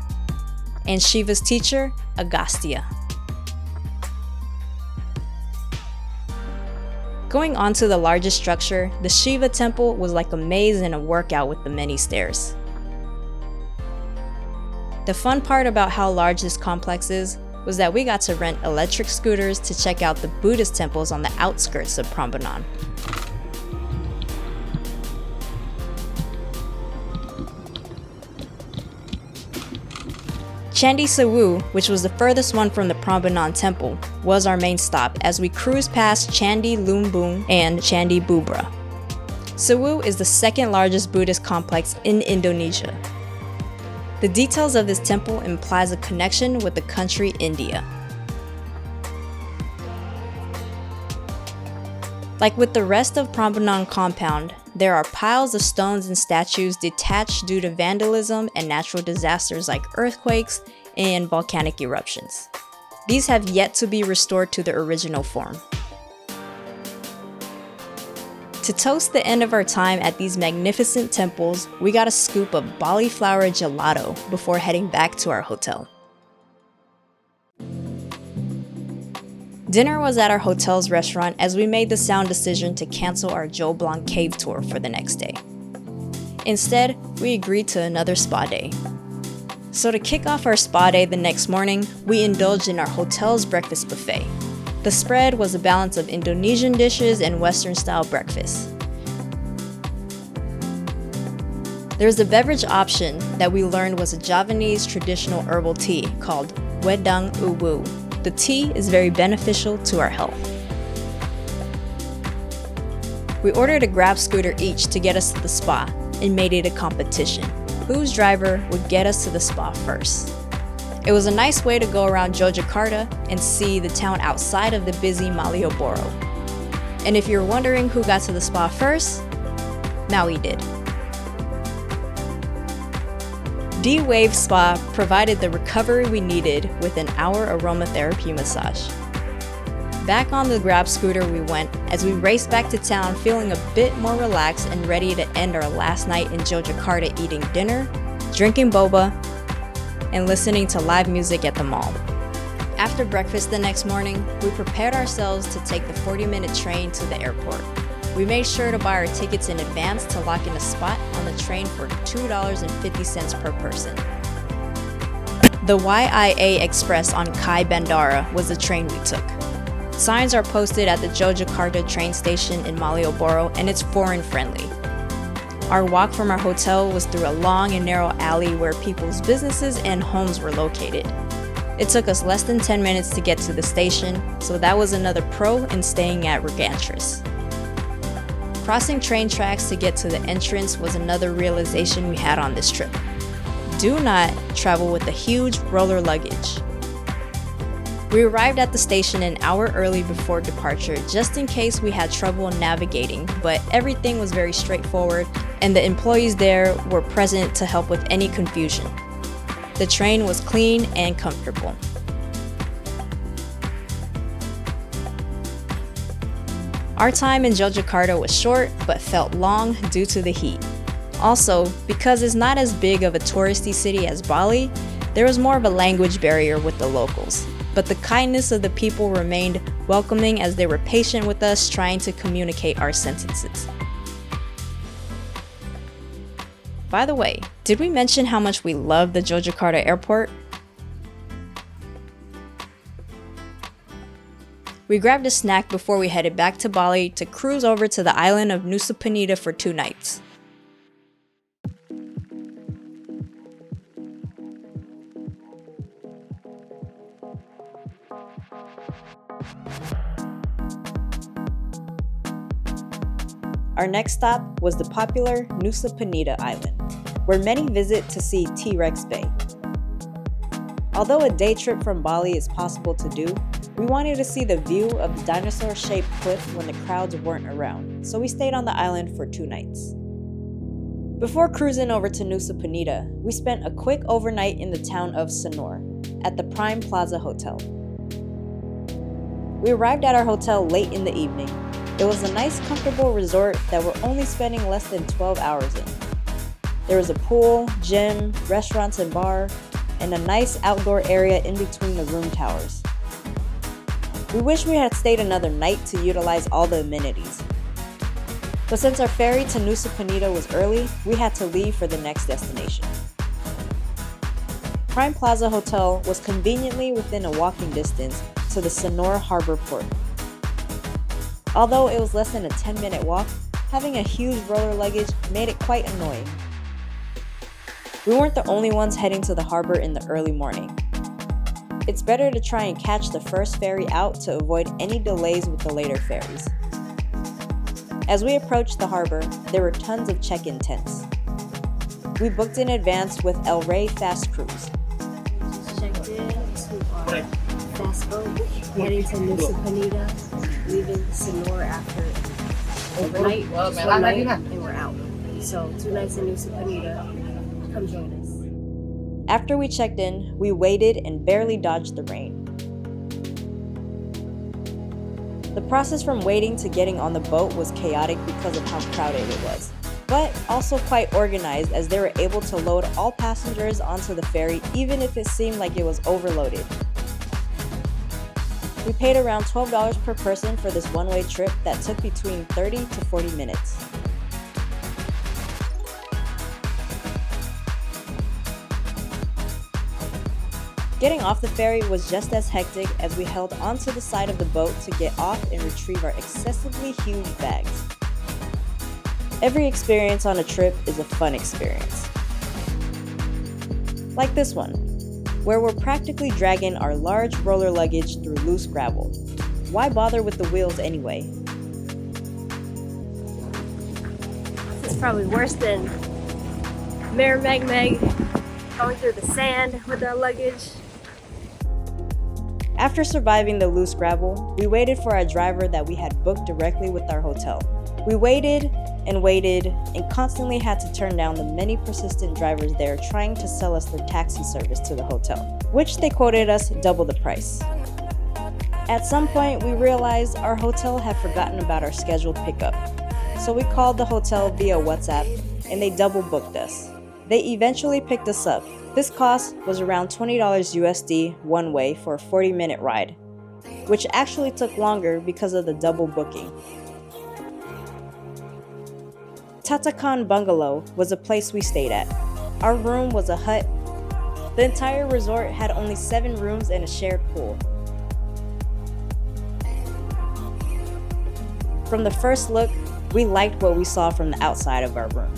and Shiva's teacher, Agastya. Going on to the largest structure, the Shiva temple was like a maze and a workout with the many stairs. The fun part about how large this complex is was that we got to rent electric scooters to check out the Buddhist temples on the outskirts of Prambanan. Candi Sewu, which was the furthest one from the Prambanan temple, was our main stop as we cruised past Candi Lumbung and Candi Bubra. Sewu is the second largest Buddhist complex in Indonesia. The details of this temple implies a connection with the country India. Like with the rest of Prambanan compound, there are piles of stones and statues detached due to vandalism and natural disasters like earthquakes and volcanic eruptions. These have yet to be restored to their original form. To toast the end of our time at these magnificent temples, we got a scoop of Bali flower gelato before heading back to our hotel. Dinner was at our hotel's restaurant as we made the sound decision to cancel our Joe Blanc cave tour for the next day. Instead, we agreed to another spa day. So to kick off our spa day the next morning, we indulged in our hotel's breakfast buffet. The spread was a balance of Indonesian dishes and Western-style breakfast. There's a beverage option that we learned was a Javanese traditional herbal tea called Wedang Uwu. The tea is very beneficial to our health. We ordered a Grab scooter each to get us to the spa and made it a competition. Whose driver would get us to the spa first? It was a nice way to go around Yogyakarta and see the town outside of the busy Malioboro. And if you're wondering who got to the spa first, Maui did. D-Wave Spa provided the recovery we needed with an hour aromatherapy massage. Back on the Grab scooter we went as we raced back to town feeling a bit more relaxed and ready to end our last night in Yogyakarta eating dinner, drinking boba, and listening to live music at the mall. After breakfast the next morning, we prepared ourselves to take the 40-minute train to the airport. We made sure to buy our tickets in advance to lock in a spot on the train for $2.50 per person. The YIA Express on Kai Bandara was the train we took. Signs are posted at the Yogyakarta train station in Malioboro, and it's foreign friendly. Our walk from our hotel was through a long and narrow alley where people's businesses and homes were located. It took us less than 10 minutes to get to the station, so that was another pro in staying at Regantris. Crossing train tracks to get to the entrance was another realization we had on this trip. Do not travel with a huge roller luggage. We arrived at the station an hour early before departure just in case we had trouble navigating, but everything was very straightforward and the employees there were present to help with any confusion. The train was clean and comfortable. Our time in Yogyakarta was short but felt long due to the heat. Also, because it's not as big of a touristy city as Bali, there was more of a language barrier with the locals. But the kindness of the people remained welcoming as they were patient with us trying to communicate our sentences. By the way, did we mention how much we love the Yogyakarta airport? We grabbed a snack before we headed back to Bali to cruise over to the island of Nusa Penida for 2 nights. Our next stop was the popular Nusa Penida Island, where many visit to see T-Rex Bay. Although a day trip from Bali is possible to do, we wanted to see the view of the dinosaur-shaped cliff when the crowds weren't around, so we stayed on the island for 2 nights. Before cruising over to Nusa Penida, we spent a quick overnight in the town of Sanur at the Prime Plaza Hotel. We arrived at our hotel late in the evening. It was a nice, comfortable resort that we're only spending less than 12 hours in. There was a pool, gym, restaurants and bar, and a nice outdoor area in between the room towers. We wish we had stayed another night to utilize all the amenities. But since our ferry to Nusa Penida was early, we had to leave for the next destination. Prime Plaza Hotel was conveniently within a walking distance to the Sanur Harbor Port. Although it was less than a 10-minute walk, having a huge roller luggage made it quite annoying. We weren't the only ones heading to the harbor in the early morning. It's better to try and catch the first ferry out to avoid any delays with the later ferries. As we approached the harbor, there were tons of check-in tents. We booked in advance with El Rey Fast Cruise. Checked in to our fast boat, heading to Nusa Penida, leaving Sanur after overnight, just 1 night, and we're out. So 2 nights in Nusa Penida. Come join us. After we checked in, we waited and barely dodged the rain. The process from waiting to getting on the boat was chaotic because of how crowded it was, but also quite organized as they were able to load all passengers onto the ferry even if it seemed like it was overloaded. We paid around $12 per person for this one-way trip that took between 30 to 40 minutes. Getting off the ferry was just as hectic as we held onto the side of the boat to get off and retrieve our excessively huge bags. Every experience on a trip is a fun experience. Like this one, where we're practically dragging our large roller luggage through loose gravel. Why bother with the wheels anyway? This is probably worse than Mare Meg Meg going through the sand with our luggage. After surviving the loose gravel, we waited for our driver that we had booked directly with our hotel. We waited and constantly had to turn down the many persistent drivers there trying to sell us their taxi service to the hotel, which they quoted us double the price. At some point, we realized our hotel had forgotten about our scheduled pickup, so we called the hotel via WhatsApp and they double booked us. They eventually picked us up. This cost was around $20 USD one way for a 40-minute ride, which actually took longer because of the double booking. Tatakan Bungalow was a place we stayed at. Our room was a hut. The entire resort had only 7 rooms and a shared pool. From the first look, we liked what we saw from the outside of our room.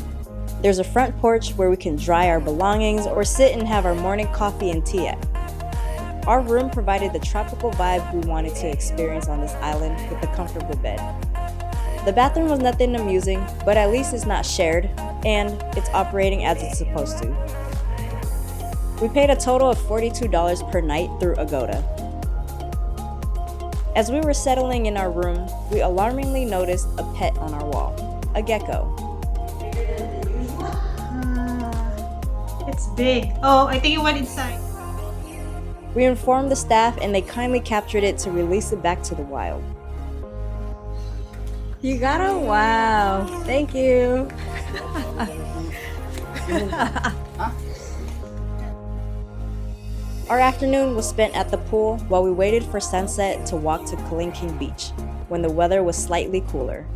There's a front porch where we can dry our belongings or sit and have our morning coffee and tea at. Our room provided the tropical vibe we wanted to experience on this island with a comfortable bed. The bathroom was nothing amusing, but at least it's not shared, and it's operating as it's supposed to. We paid a total of $42 per night through Agoda. As we were settling in our room, we alarmingly noticed a pet on our wall, a gecko. It's big. Oh, I think it went inside. We informed the staff and they kindly captured it to release it back to the wild. You got a wow. Thank you. Our afternoon was spent at the pool while we waited for sunset to walk to Kelingking Beach when the weather was slightly cooler.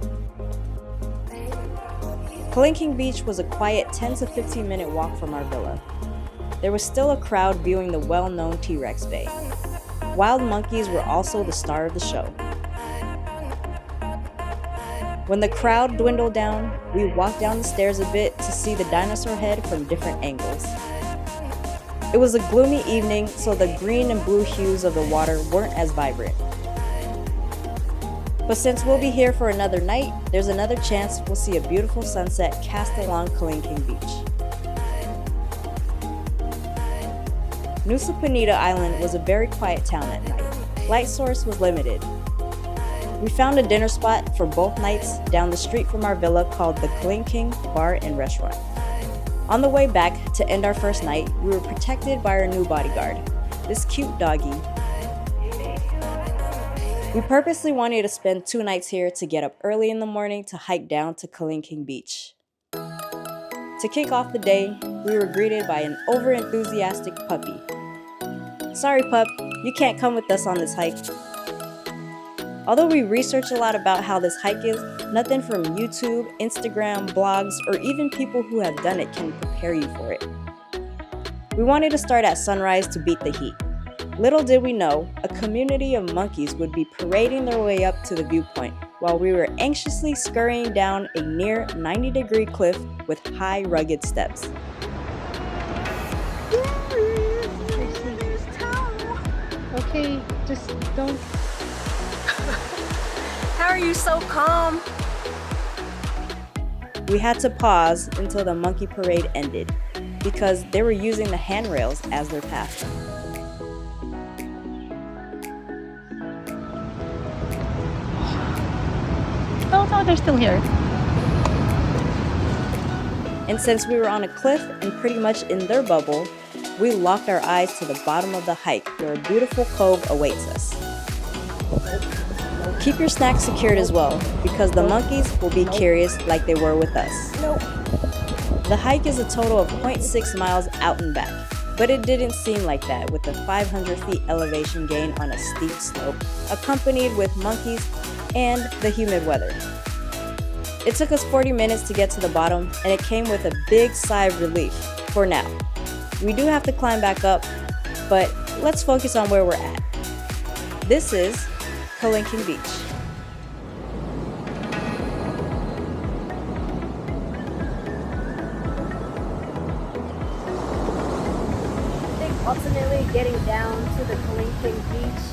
Kelingking Beach was a quiet 10 to 15 minute walk from our villa. There was still a crowd viewing the well-known T-Rex Bay. Wild monkeys were also the star of the show. When the crowd dwindled down, we walked down the stairs a bit to see the dinosaur head from different angles. It was a gloomy evening, so the green and blue hues of the water weren't as vibrant. But since we'll be here for another night, there's another chance we'll see a beautiful sunset cast along Kelingking Beach. Nusa Penida Island was a very quiet town at night. Light source was limited. We found a dinner spot for both nights down the street from our villa called the Kelingking Bar and Restaurant. On the way back to end our first night, we were protected by our new bodyguard, this cute doggy. We purposely wanted to spend 2 nights here to get up early in the morning to hike down to Kelingking Beach. To kick off the day, we were greeted by an over-enthusiastic puppy. Sorry pup, you can't come with us on this hike. Although we researched a lot about how this hike is, nothing from YouTube, Instagram, blogs, or even people who have done it can prepare you for it. We wanted to start at sunrise to beat the heat. Little did we know, a community of monkeys would be parading their way up to the viewpoint while we were anxiously scurrying down a near 90-degree cliff with high, rugged steps. Okay, just don't. How are you so calm? We had to pause until the monkey parade ended because they were using the handrails as their path. Oh, they're still here. And since we were on a cliff and pretty much in their bubble, we locked our eyes to the bottom of the hike where a beautiful cove awaits us. Keep your snacks secured as well, because the monkeys will be curious like they were with us. The hike is a total of 0.6 miles out and back, but it didn't seem like that with the 500 feet elevation gain on a steep slope, accompanied with monkeys and the humid weather. It took us 40 minutes to get to the bottom, and it came with a big sigh of relief for now. We do have to climb back up, but let's focus on where we're at. This is Kelingking Beach. I think ultimately getting down to the Kelingking Beach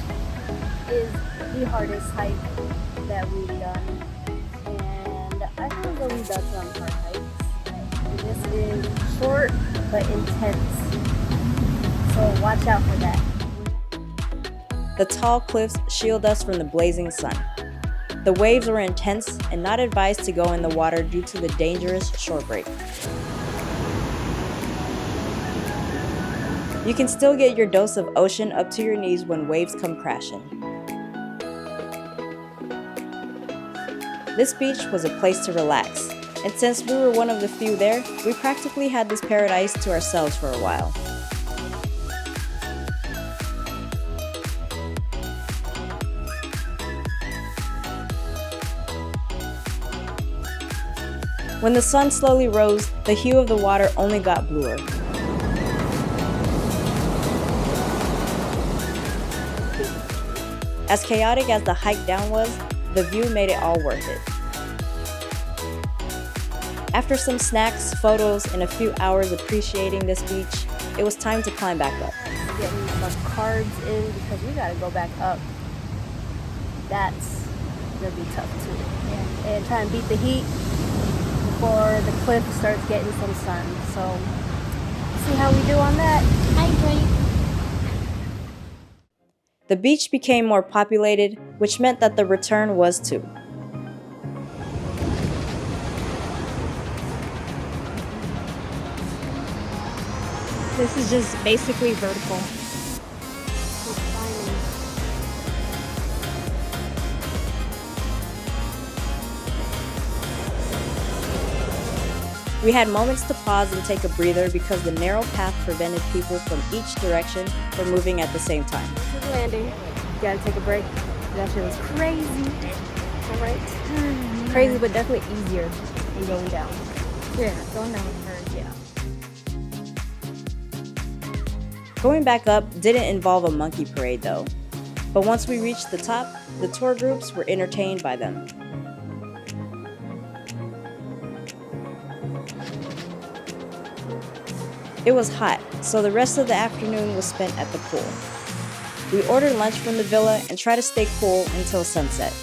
is the hardest hike that we've done. And I feel that we've done some hard hikes. This is short but intense. So watch out for that. The tall cliffs shield us from the blazing sun. The waves were intense and not advised to go in the water due to the dangerous shore break. You can still get your dose of ocean up to your knees when waves come crashing. This beach was a place to relax, and since we were one of the few there, we practically had this paradise to ourselves for a while. When the sun slowly rose, the hue of the water only got bluer. As chaotic as the hike down was, the view made it all worth it. After some snacks, photos, and a few hours appreciating this beach, it was time to climb back up. Getting some cards in because we gotta go back up. That's gonna be tough too. Yeah. And try and beat the heat before the cliff starts getting some sun. So, see how we do on that. The beach became more populated, which meant that the return was too. This is just basically vertical. We had moments to pause and take a breather because the narrow path prevented people from each direction from moving at the same time. This is landing. You gotta take a break. That shit was crazy. Alright. Crazy, but definitely easier than going down. Yeah, going down first. Yeah. Going back up didn't involve a monkey parade though. But once we reached the top, the tour groups were entertained by them. It was hot, so the rest of the afternoon was spent at the pool. We ordered lunch from the villa and tried to stay cool until sunset.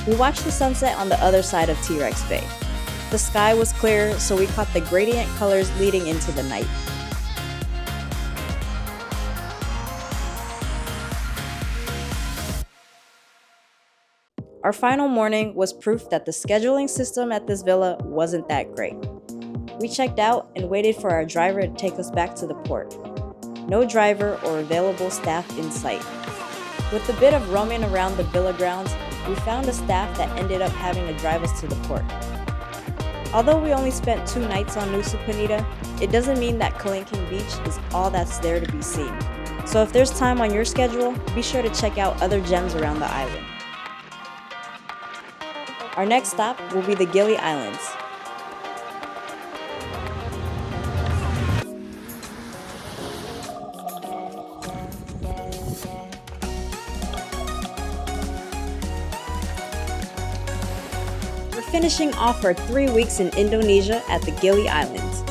We watched the sunset on the other side of T-Rex Bay. The sky was clear, so we caught the gradient colors leading into the night. Our final morning was proof that the scheduling system at this villa wasn't that great. We checked out and waited for our driver to take us back to the port. No driver or available staff in sight. With a bit of roaming around the villa grounds, we found a staff that ended up having to drive us to the port. Although we only spent 2 nights on Nusa Penida, it doesn't mean that Kelingking Beach is all that's there to be seen. So if there's time on your schedule, be sure to check out other gems around the island. Our next stop will be the Gili Islands. We're finishing off our 3 weeks in Indonesia at the Gili Islands.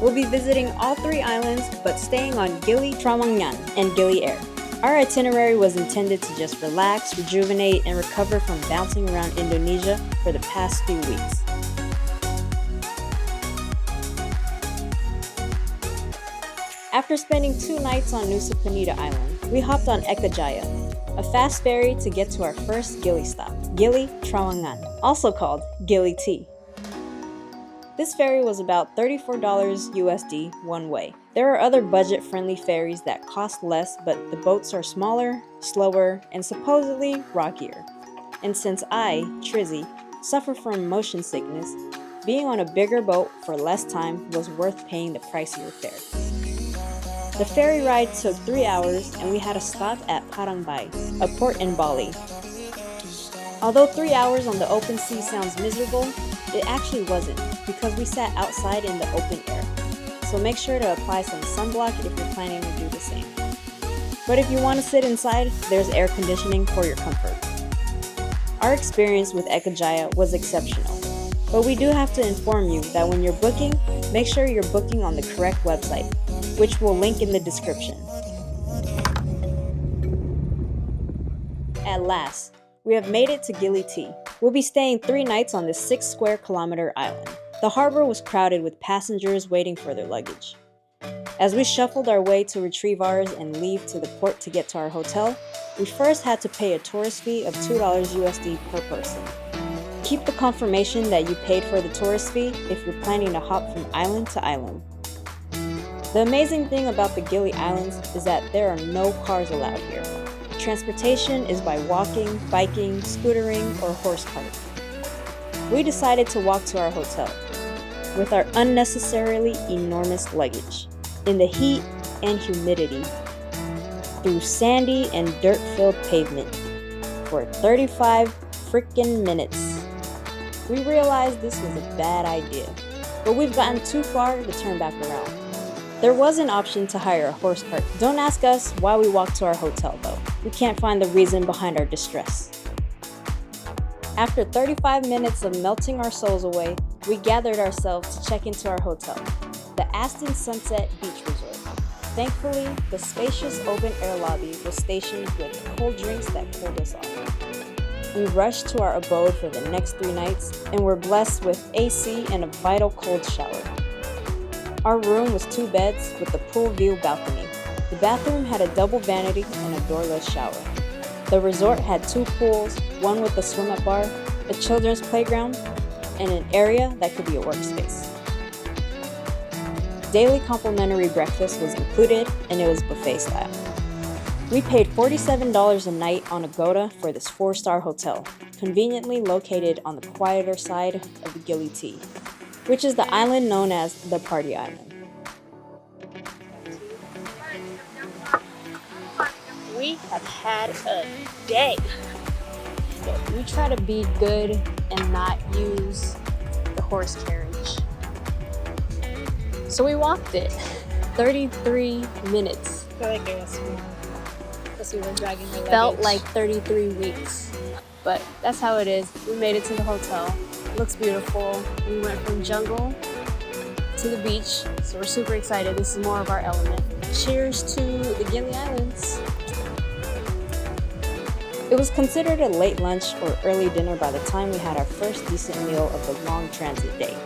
We'll be visiting all 3 islands, but staying on Gili Prambanan and Gili Air. Our itinerary was intended to just relax, rejuvenate, and recover from bouncing around Indonesia for the past few weeks. After spending 2 nights on Nusa Penida Island, we hopped on Ekajaya, a fast ferry to get to our first Gili stop, Gili Trawangan, also called Gili T. This ferry was about $34 USD one way. There are other budget-friendly ferries that cost less, but the boats are smaller, slower, and supposedly rockier. And since I, Trizzy, suffer from motion sickness, being on a bigger boat for less time was worth paying the pricier fare. The ferry ride took 3 hours, and we had a stop at Padang Bai, a port in Bali. Although 3 hours on the open sea sounds miserable, it actually wasn't, because we sat outside in the open air. So make sure to apply some sunblock if you're planning to do the same. But if you want to sit inside, there's air conditioning for your comfort. Our experience with Ekajaya was exceptional, but we do have to inform you that when you're booking, make sure you're booking on the correct website, which we'll link in the description. At last, we have made it to Gili T. We'll be staying 3 nights on this 6 square kilometer island. The harbor was crowded with passengers waiting for their luggage. As we shuffled our way to retrieve ours and leave to the port to get to our hotel, we first had to pay a tourist fee of $2 USD per person. Keep the confirmation that you paid for the tourist fee if you're planning to hop from island to island. The amazing thing about the Gili Islands is that there are no cars allowed here. Transportation is by walking, biking, scootering, or horse cart. We decided to walk to our hotel with our unnecessarily enormous luggage. in the heat and humidity through sandy and dirt-filled pavement for 35 freaking minutes. We realized this was a bad idea, but we've gotten too far to turn back around. There was an option to hire a horse cart. Don't ask us why we walked to our hotel though. We can't find the reason behind our distress. After 35 minutes of melting our souls away, we gathered ourselves to check into our hotel, the Aston Sunset Beach Resort. Thankfully, the spacious open-air lobby was stationed with cold drinks that cooled us off. We rushed to our abode for the next 3 nights and were blessed with AC and a vital cold shower. Our room was 2 beds with a pool view balcony. The bathroom had a double vanity and a doorless shower. The resort had 2 pools, one with a swim-up bar, a children's playground, and an area that could be a workspace. Daily complimentary breakfast was included, and it was buffet style. We paid $47 a night on Agoda for this 4-star hotel, conveniently located on the quieter side of the Gili T, which is the island known as the Party Island. We have had a day. We try to be good and not use the horse carriage. So we walked it 33 minutes. I feel like it was more because we were dragging our luggage. Felt like 33 weeks, but that's how it is. We made it to the hotel. It looks beautiful. We went from jungle to the beach, so we're super excited. This is more of our element. Cheers to the Gili Islands. It was considered a late lunch or early dinner by the time we had our first decent meal of the long transit day.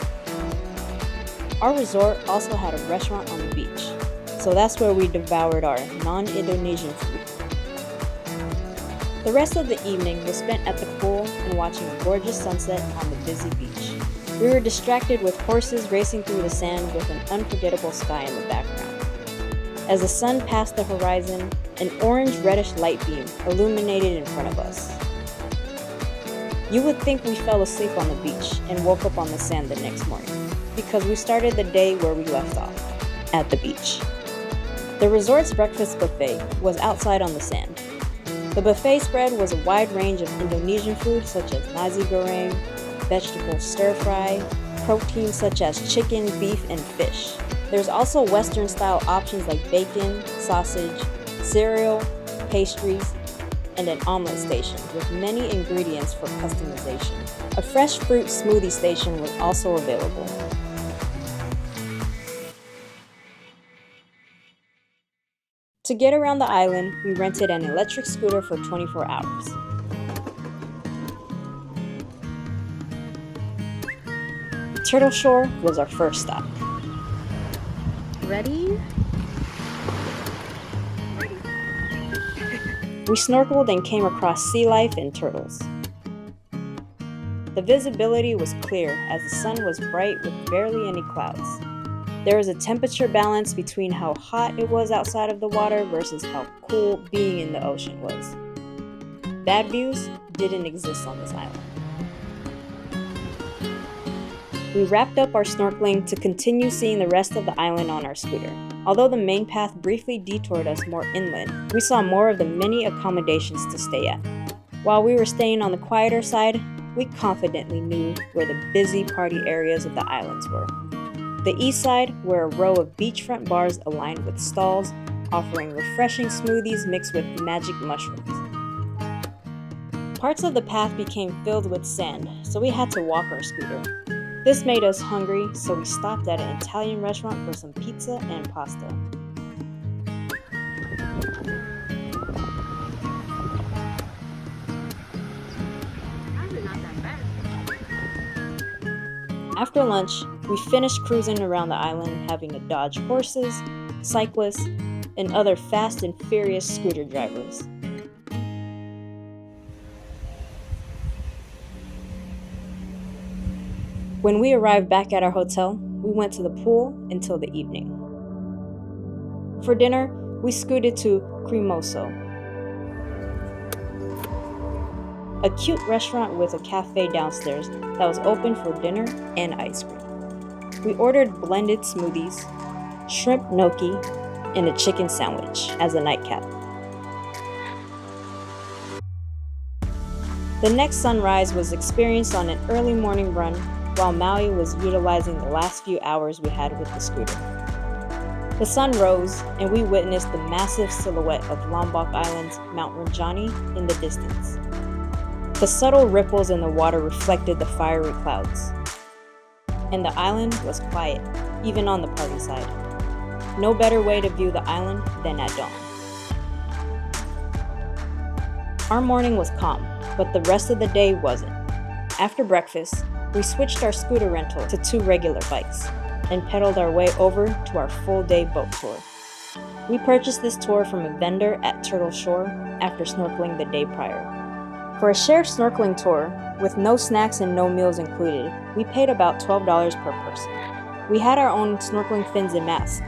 Our resort also had a restaurant on the beach, so that's where we devoured our non-Indonesian food. The rest of the evening was spent at the pool and watching a gorgeous sunset on the busy beach. We were distracted with horses racing through the sand with an unforgettable sky in the background. As the sun passed the horizon, an orange-reddish light beam illuminated in front of us. You would think we fell asleep on the beach and woke up on the sand the next morning, because we started the day where we left off, at the beach. The resort's breakfast buffet was outside on the sand. The buffet spread was a wide range of Indonesian food such as nasi goreng, vegetable stir-fry, proteins such as chicken, beef, and fish. There's also Western-style options like bacon, sausage, cereal, pastries, and an omelet station with many ingredients for customization. A fresh fruit smoothie station was also available. To get around the island, we rented an electric scooter for 24 hours. Turtle Shore was our first stop. Ready? We snorkeled and came across sea life and turtles. The visibility was clear as the sun was bright with barely any clouds. There was a temperature balance between how hot it was outside of the water versus how cool being in the ocean was. Bad views didn't exist on this island. We wrapped up our snorkeling to continue seeing the rest of the island on our scooter. Although the main path briefly detoured us more inland, we saw more of the many accommodations to stay at. While we were staying on the quieter side, we confidently knew where the busy party areas of the islands were. The east side were a row of beachfront bars aligned with stalls, offering refreshing smoothies mixed with magic mushrooms. Parts of the path became filled with sand, so we had to walk our scooter. This made us hungry, so we stopped at an Italian restaurant for some pizza and pasta. After lunch, we finished cruising around the island, having to dodge horses, cyclists, and other fast and furious scooter drivers. When we arrived back at our hotel, we went to the pool until the evening. For dinner, we scooted to Cremoso, a cute restaurant with a cafe downstairs that was open for dinner and ice cream. We ordered blended smoothies, shrimp gnocchi, and a chicken sandwich as a nightcap. The next sunrise was experienced on an early morning run while Maui was utilizing the last few hours we had with the scooter. The sun rose and we witnessed the massive silhouette of Lombok Island's Mount Rinjani in the distance. The subtle ripples in the water reflected the fiery clouds. And the island was quiet, even on the party side. No better way to view the island than at dawn. Our morning was calm, but the rest of the day wasn't. After breakfast, we switched our scooter rental to 2 regular bikes and pedaled our way over to our full-day boat tour. We purchased this tour from a vendor at Turtle Shore after snorkeling the day prior. For a shared snorkeling tour, with no snacks and no meals included, we paid about $12 per person. We had our own snorkeling fins and masks,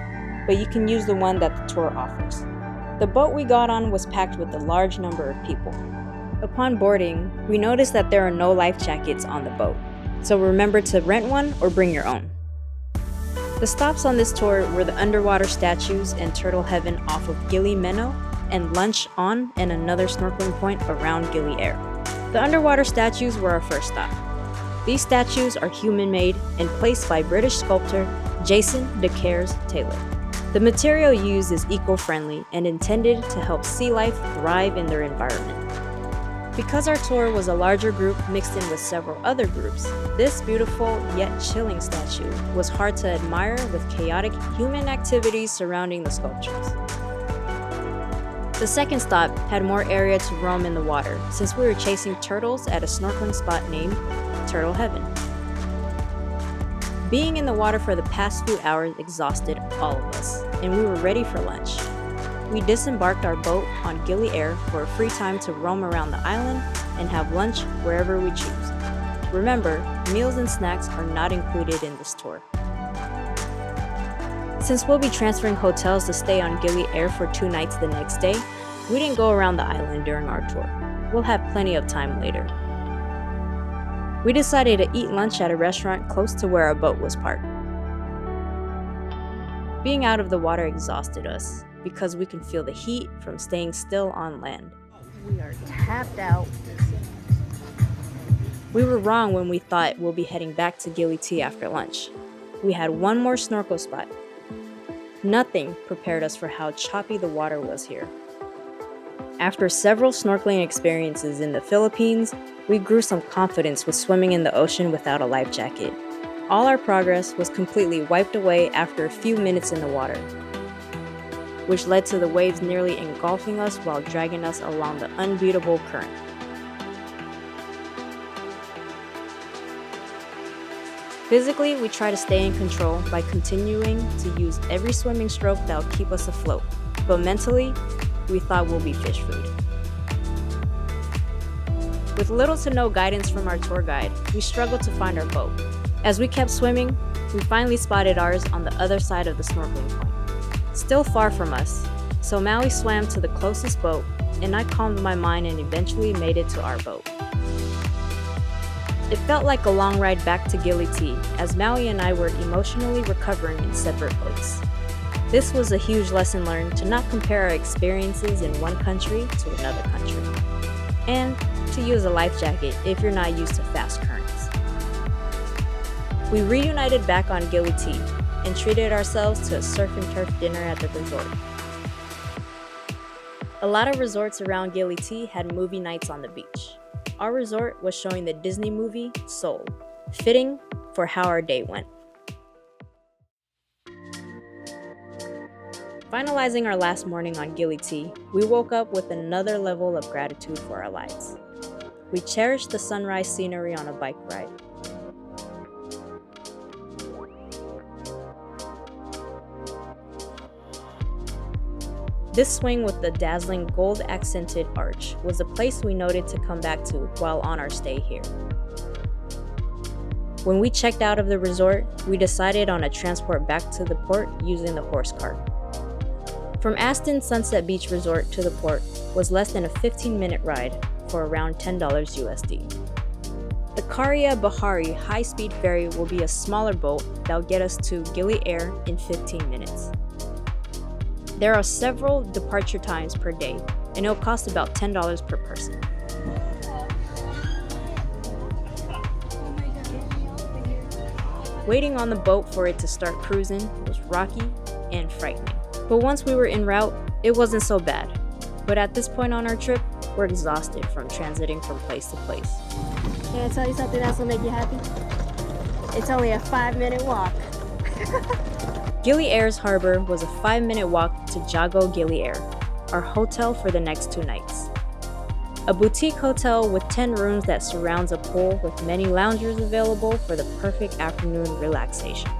but you can use the one that the tour offers. The boat we got on was packed with a large number of people. Upon boarding, we noticed that there are no life jackets on the boat, so remember to rent one or bring your own. The stops on this tour were the underwater statues and turtle heaven off of Gili Meno and lunch on and another snorkeling point around Gili Air. The underwater statues were our first stop. These statues are human-made and placed by British sculptor Jason de Caires Taylor. The material used is eco-friendly and intended to help sea life thrive in their environment. Because our tour was a larger group mixed in with several other groups, this beautiful yet chilling statue was hard to admire with chaotic human activities surrounding the sculptures. The second stop had more area to roam in the water since we were chasing turtles at a snorkeling spot named Turtle Heaven. Being in the water for the past few hours exhausted all of us, and we were ready for lunch. We disembarked our boat on Gili Air for a free time to roam around the island and have lunch wherever we choose. Remember, meals and snacks are not included in this tour. Since we'll be transferring hotels to stay on Gili Air for 2 nights the next day, we didn't go around the island during our tour. We'll have plenty of time later. We decided to eat lunch at a restaurant close to where our boat was parked. Being out of the water exhausted us because we can feel the heat from staying still on land. We are tapped out. We were wrong when we thought we'll be heading back to Gili T after lunch. We had one more snorkel spot. Nothing prepared us for how choppy the water was here. After several snorkeling experiences in the Philippines, we grew some confidence with swimming in the ocean without a life jacket. All our progress was completely wiped away after a few minutes in the water, which led to the waves nearly engulfing us while dragging us along the unbeatable current. Physically, we try to stay in control by continuing to use every swimming stroke that will keep us afloat, but mentally, we thought we'll be fish food. With little to no guidance from our tour guide, we struggled to find our boat. As we kept swimming, we finally spotted ours on the other side of the snorkeling point. Still far from us, so Maui swam to the closest boat, and I calmed my mind and eventually made it to our boat. It felt like a long ride back to Gili T, as Maui and I were emotionally recovering in separate boats. This was a huge lesson learned to not compare our experiences in one country to another country, and to use a life jacket if you're not used to fast currents. We reunited back on Gili T and treated ourselves to a surf and turf dinner at the resort. A lot of resorts around Gili T had movie nights on the beach. Our resort was showing the Disney movie Soul, fitting for how our day went. Finalizing our last morning on Gili T, we woke up with another level of gratitude for our lives. We cherished the sunrise scenery on a bike ride. This swing with the dazzling gold-accented arch was a place we noted to come back to while on our stay here. When we checked out of the resort, we decided on a transport back to the port using the horse cart. From Aston Sunset Beach Resort to the port was less than a 15-minute ride for around $10 USD. The Karya Bahari high-speed ferry will be a smaller boat that'll get us to Gili Air in 15 minutes. There are several departure times per day, and it'll cost about $10 per person. Waiting on the boat for it to start cruising was rocky and frightening. But once we were en route, it wasn't so bad. But at this point on our trip, we're exhausted from transiting from place to place. Can I tell you something else will make you happy? It's only a 5-minute walk. Gili Air's harbor was a 5-minute walk to Jago Gili Air, our hotel for the next 2 nights. A boutique hotel with 10 rooms that surrounds a pool with many loungers available for the perfect afternoon relaxation.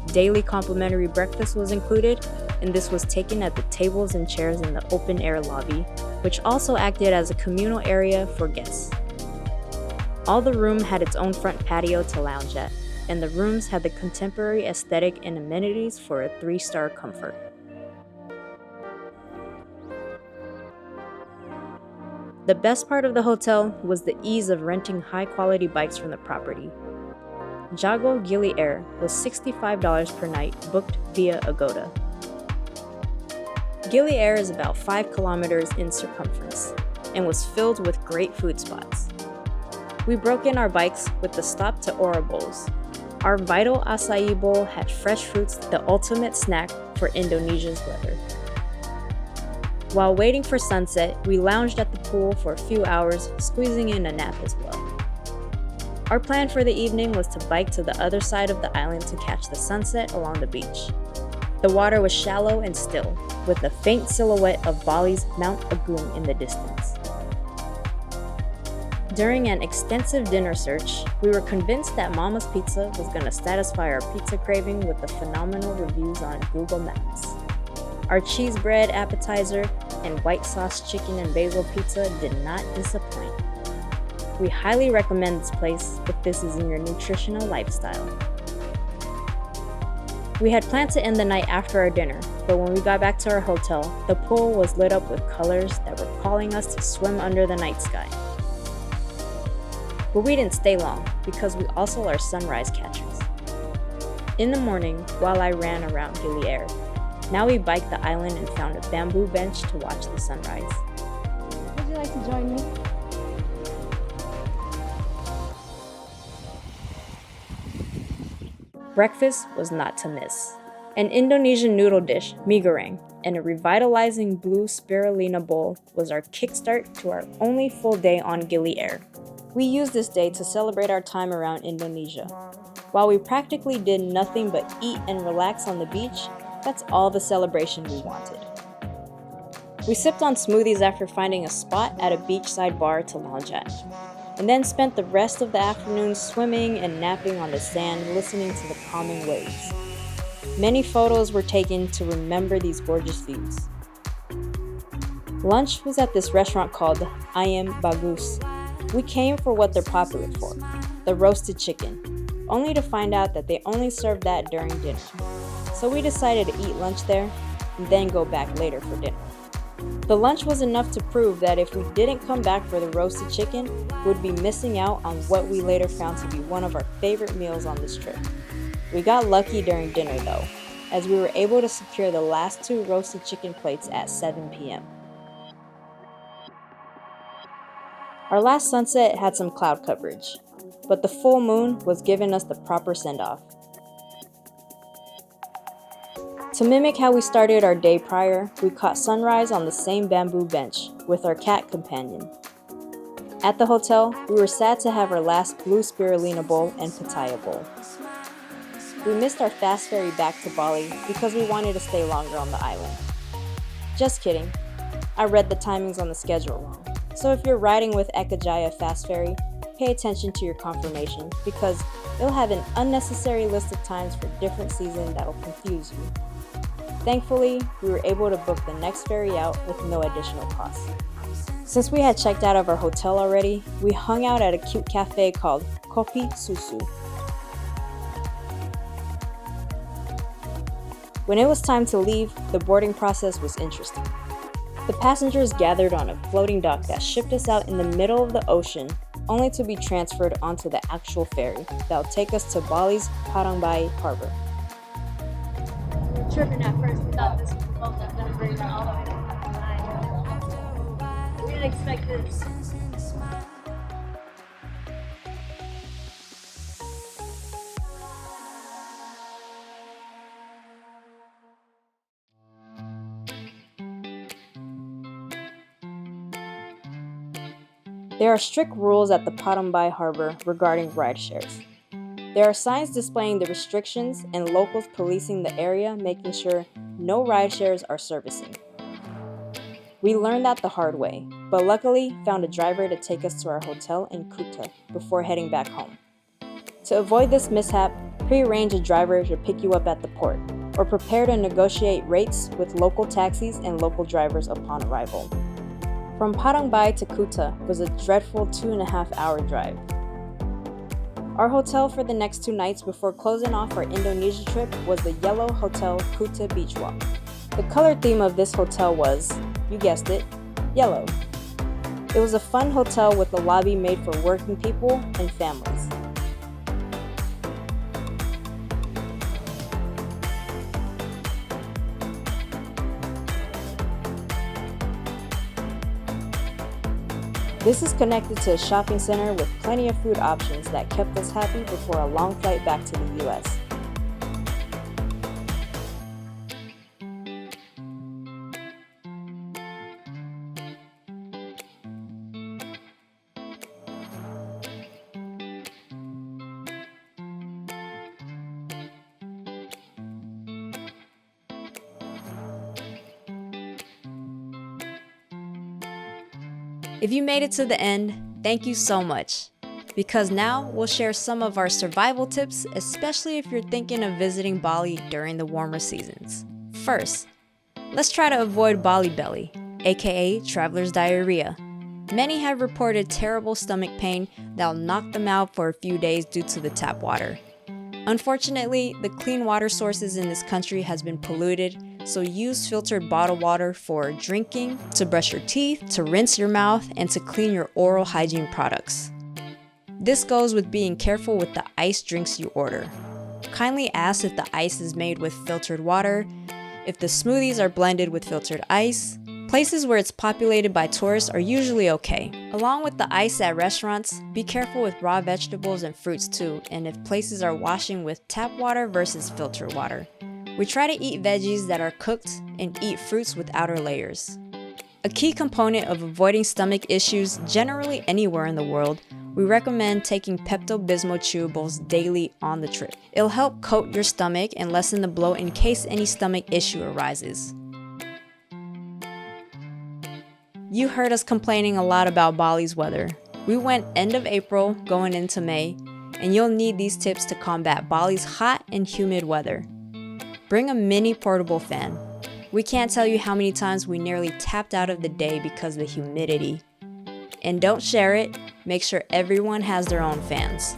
Daily complimentary breakfast was included, and this was taken at the tables and chairs in the open-air lobby, which also acted as a communal area for guests. All the room had its own front patio to lounge at, and the rooms had the contemporary aesthetic and amenities for a 3-star comfort. The best part of the hotel was the ease of renting high-quality bikes from the property. Jago Gili Air was $65 per night, booked via Agoda. Gili Air is about 5 kilometers in circumference and was filled with great food spots. We broke in our bikes with the stop to Ora bowls. Our vital acai bowl had fresh fruits, the ultimate snack for Indonesia's weather. While waiting for sunset, we lounged at the pool for a few hours, squeezing in a nap as well. Our plan for the evening was to bike to the other side of the island to catch the sunset along the beach. The water was shallow and still, with a faint silhouette of Bali's Mount Ijen in the distance. During an extensive dinner search, we were convinced that Mama's Pizza was going to satisfy our pizza craving with the phenomenal reviews on Google Maps. Our cheese bread appetizer and white sauce chicken and basil pizza did not disappoint. We highly recommend this place if this is in your nutritional lifestyle. We had planned to end the night after our dinner, but when we got back to our hotel, the pool was lit up with colors that were calling us to swim under the night sky. But we didn't stay long because we also are sunrise catchers. In the morning, while I ran around Gili Air, now we biked the island and found a bamboo bench to watch the sunrise. Would you like to join me? Breakfast was not to miss. An Indonesian noodle dish, mie goreng, and a revitalizing blue spirulina bowl was our kickstart to our only full day on Gili Air. We used this day to celebrate our time around Indonesia. While we practically did nothing but eat and relax on the beach, that's all the celebration we wanted. We sipped on smoothies after finding a spot at a beachside bar to lounge at, and then spent the rest of the afternoon swimming and napping on the sand, listening to the calming waves. Many photos were taken to remember these gorgeous views. Lunch was at this restaurant called Ayam Bagus. We came for what they're popular for, the roasted chicken, only to find out that they only served that during dinner. So we decided to eat lunch there and then go back later for dinner. The lunch was enough to prove that if we didn't come back for the roasted chicken, we'd be missing out on what we later found to be one of our favorite meals on this trip. We got lucky during dinner though, as we were able to secure the last 2 roasted chicken plates at 7 p.m. Our last sunset had some cloud coverage, but the full moon was giving us the proper send-off. To mimic how we started our day prior, we caught sunrise on the same bamboo bench with our cat companion. At the hotel, we were sad to have our last blue spirulina bowl and pitaya bowl. We missed our fast ferry back to Bali because we wanted to stay longer on the island. Just kidding, I read the timings on the schedule wrong. So if you're riding with Ekajaya Fast Ferry, pay attention to your confirmation because it'll have an unnecessary list of times for different seasons that'll confuse you. Thankfully, we were able to book the next ferry out with no additional cost. Since we had checked out of our hotel already, we hung out at a cute cafe called Kopi Susu. When it was time to leave, the boarding process was interesting. The passengers gathered on a floating dock that shipped us out in the middle of the ocean only to be transferred onto the actual ferry that'll take us to Bali's Padang Bai Harbor. Tripping at first, we thought this boat was gonna bring her all the way to Padang Bai. We didn't expect this. There are strict rules at the Padang Bai Harbor regarding rideshares. There are signs displaying the restrictions and locals policing the area, making sure no rideshares are servicing. We learned that the hard way, but luckily found a driver to take us to our hotel in Kuta before heading back home. To avoid this mishap, pre-arrange a driver to pick you up at the port, or prepare to negotiate rates with local taxis and local drivers upon arrival. From Padang Bai to Kuta was a dreadful 2.5-hour drive. Our hotel for the next 2 nights before closing off our Indonesia trip was the Yellow Hotel Kuta Beach Walk. The color theme of this hotel was, you guessed it, yellow. It was a fun hotel with a lobby made for working people and families. This is connected to a shopping center with plenty of food options that kept us happy before a long flight back to the US. If you made it to the end, thank you so much. Because now we'll share some of our survival tips, especially if you're thinking of visiting Bali during the warmer seasons. First, let's try to avoid Bali Belly, aka traveler's diarrhea. Many have reported terrible stomach pain that'll knock them out for a few days due to the tap water. Unfortunately, the clean water sources in this country has been polluted, so use filtered bottled water for drinking, to brush your teeth, to rinse your mouth, and to clean your oral hygiene products. This goes with being careful with the iced drinks you order. Kindly ask if the ice is made with filtered water, if the smoothies are blended with filtered ice. Places where it's populated by tourists are usually okay. Along with the ice at restaurants, be careful with raw vegetables and fruits too, and if places are washing with tap water versus filtered water. We try to eat veggies that are cooked and eat fruits with outer layers. A key component of avoiding stomach issues generally anywhere in the world, we recommend taking Pepto-Bismol chewables daily on the trip. It'll help coat your stomach and lessen the bloat in case any stomach issue arises. You heard us complaining a lot about Bali's weather. We went end of April going into May, and you'll need these tips to combat Bali's hot and humid weather. Bring a mini portable fan. We can't tell you how many times we nearly tapped out of the day because of the humidity. And don't share it, make sure everyone has their own fans.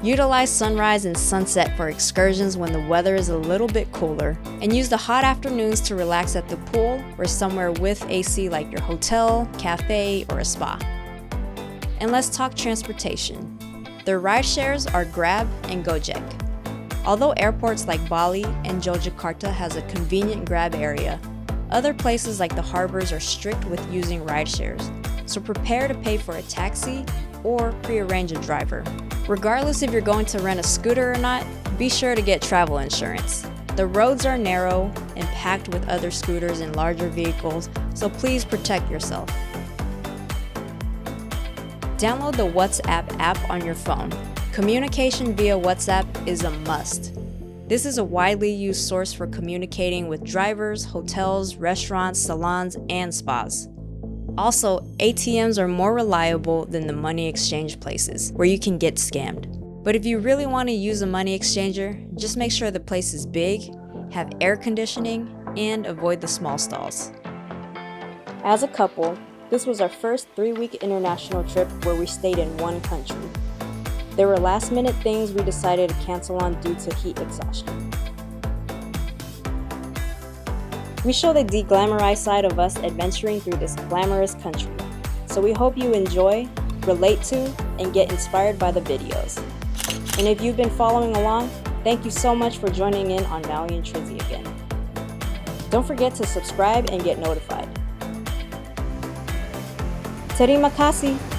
Utilize sunrise and sunset for excursions when the weather is a little bit cooler, and use the hot afternoons to relax at the pool or somewhere with AC like your hotel, cafe, or a spa. And let's talk transportation. The rideshares are Grab and Gojek. Although airports like Bali and Yogyakarta has a convenient Grab area, other places like the harbors are strict with using rideshares, so prepare to pay for a taxi or pre-arrange a driver. Regardless if you're going to rent a scooter or not, be sure to get travel insurance. The roads are narrow and packed with other scooters and larger vehicles, so please protect yourself. Download the WhatsApp app on your phone. Communication via WhatsApp is a must. This is a widely used source for communicating with drivers, hotels, restaurants, salons, and spas. Also, ATMs are more reliable than the money exchange places, where you can get scammed. But if you really want to use a money exchanger, just make sure the place is big, have air conditioning, and avoid the small stalls. As a couple, this was our first 3-week international trip where we stayed in one country. There were last-minute things we decided to cancel on due to heat exhaustion. We show the de-glamorized side of us adventuring through this glamorous country, so we hope you enjoy relate to, and get inspired by the videos. And if you've been following along, thank you so much for joining in on Maui and Trizzy again. Don't forget to subscribe and get notified. Terima kasih.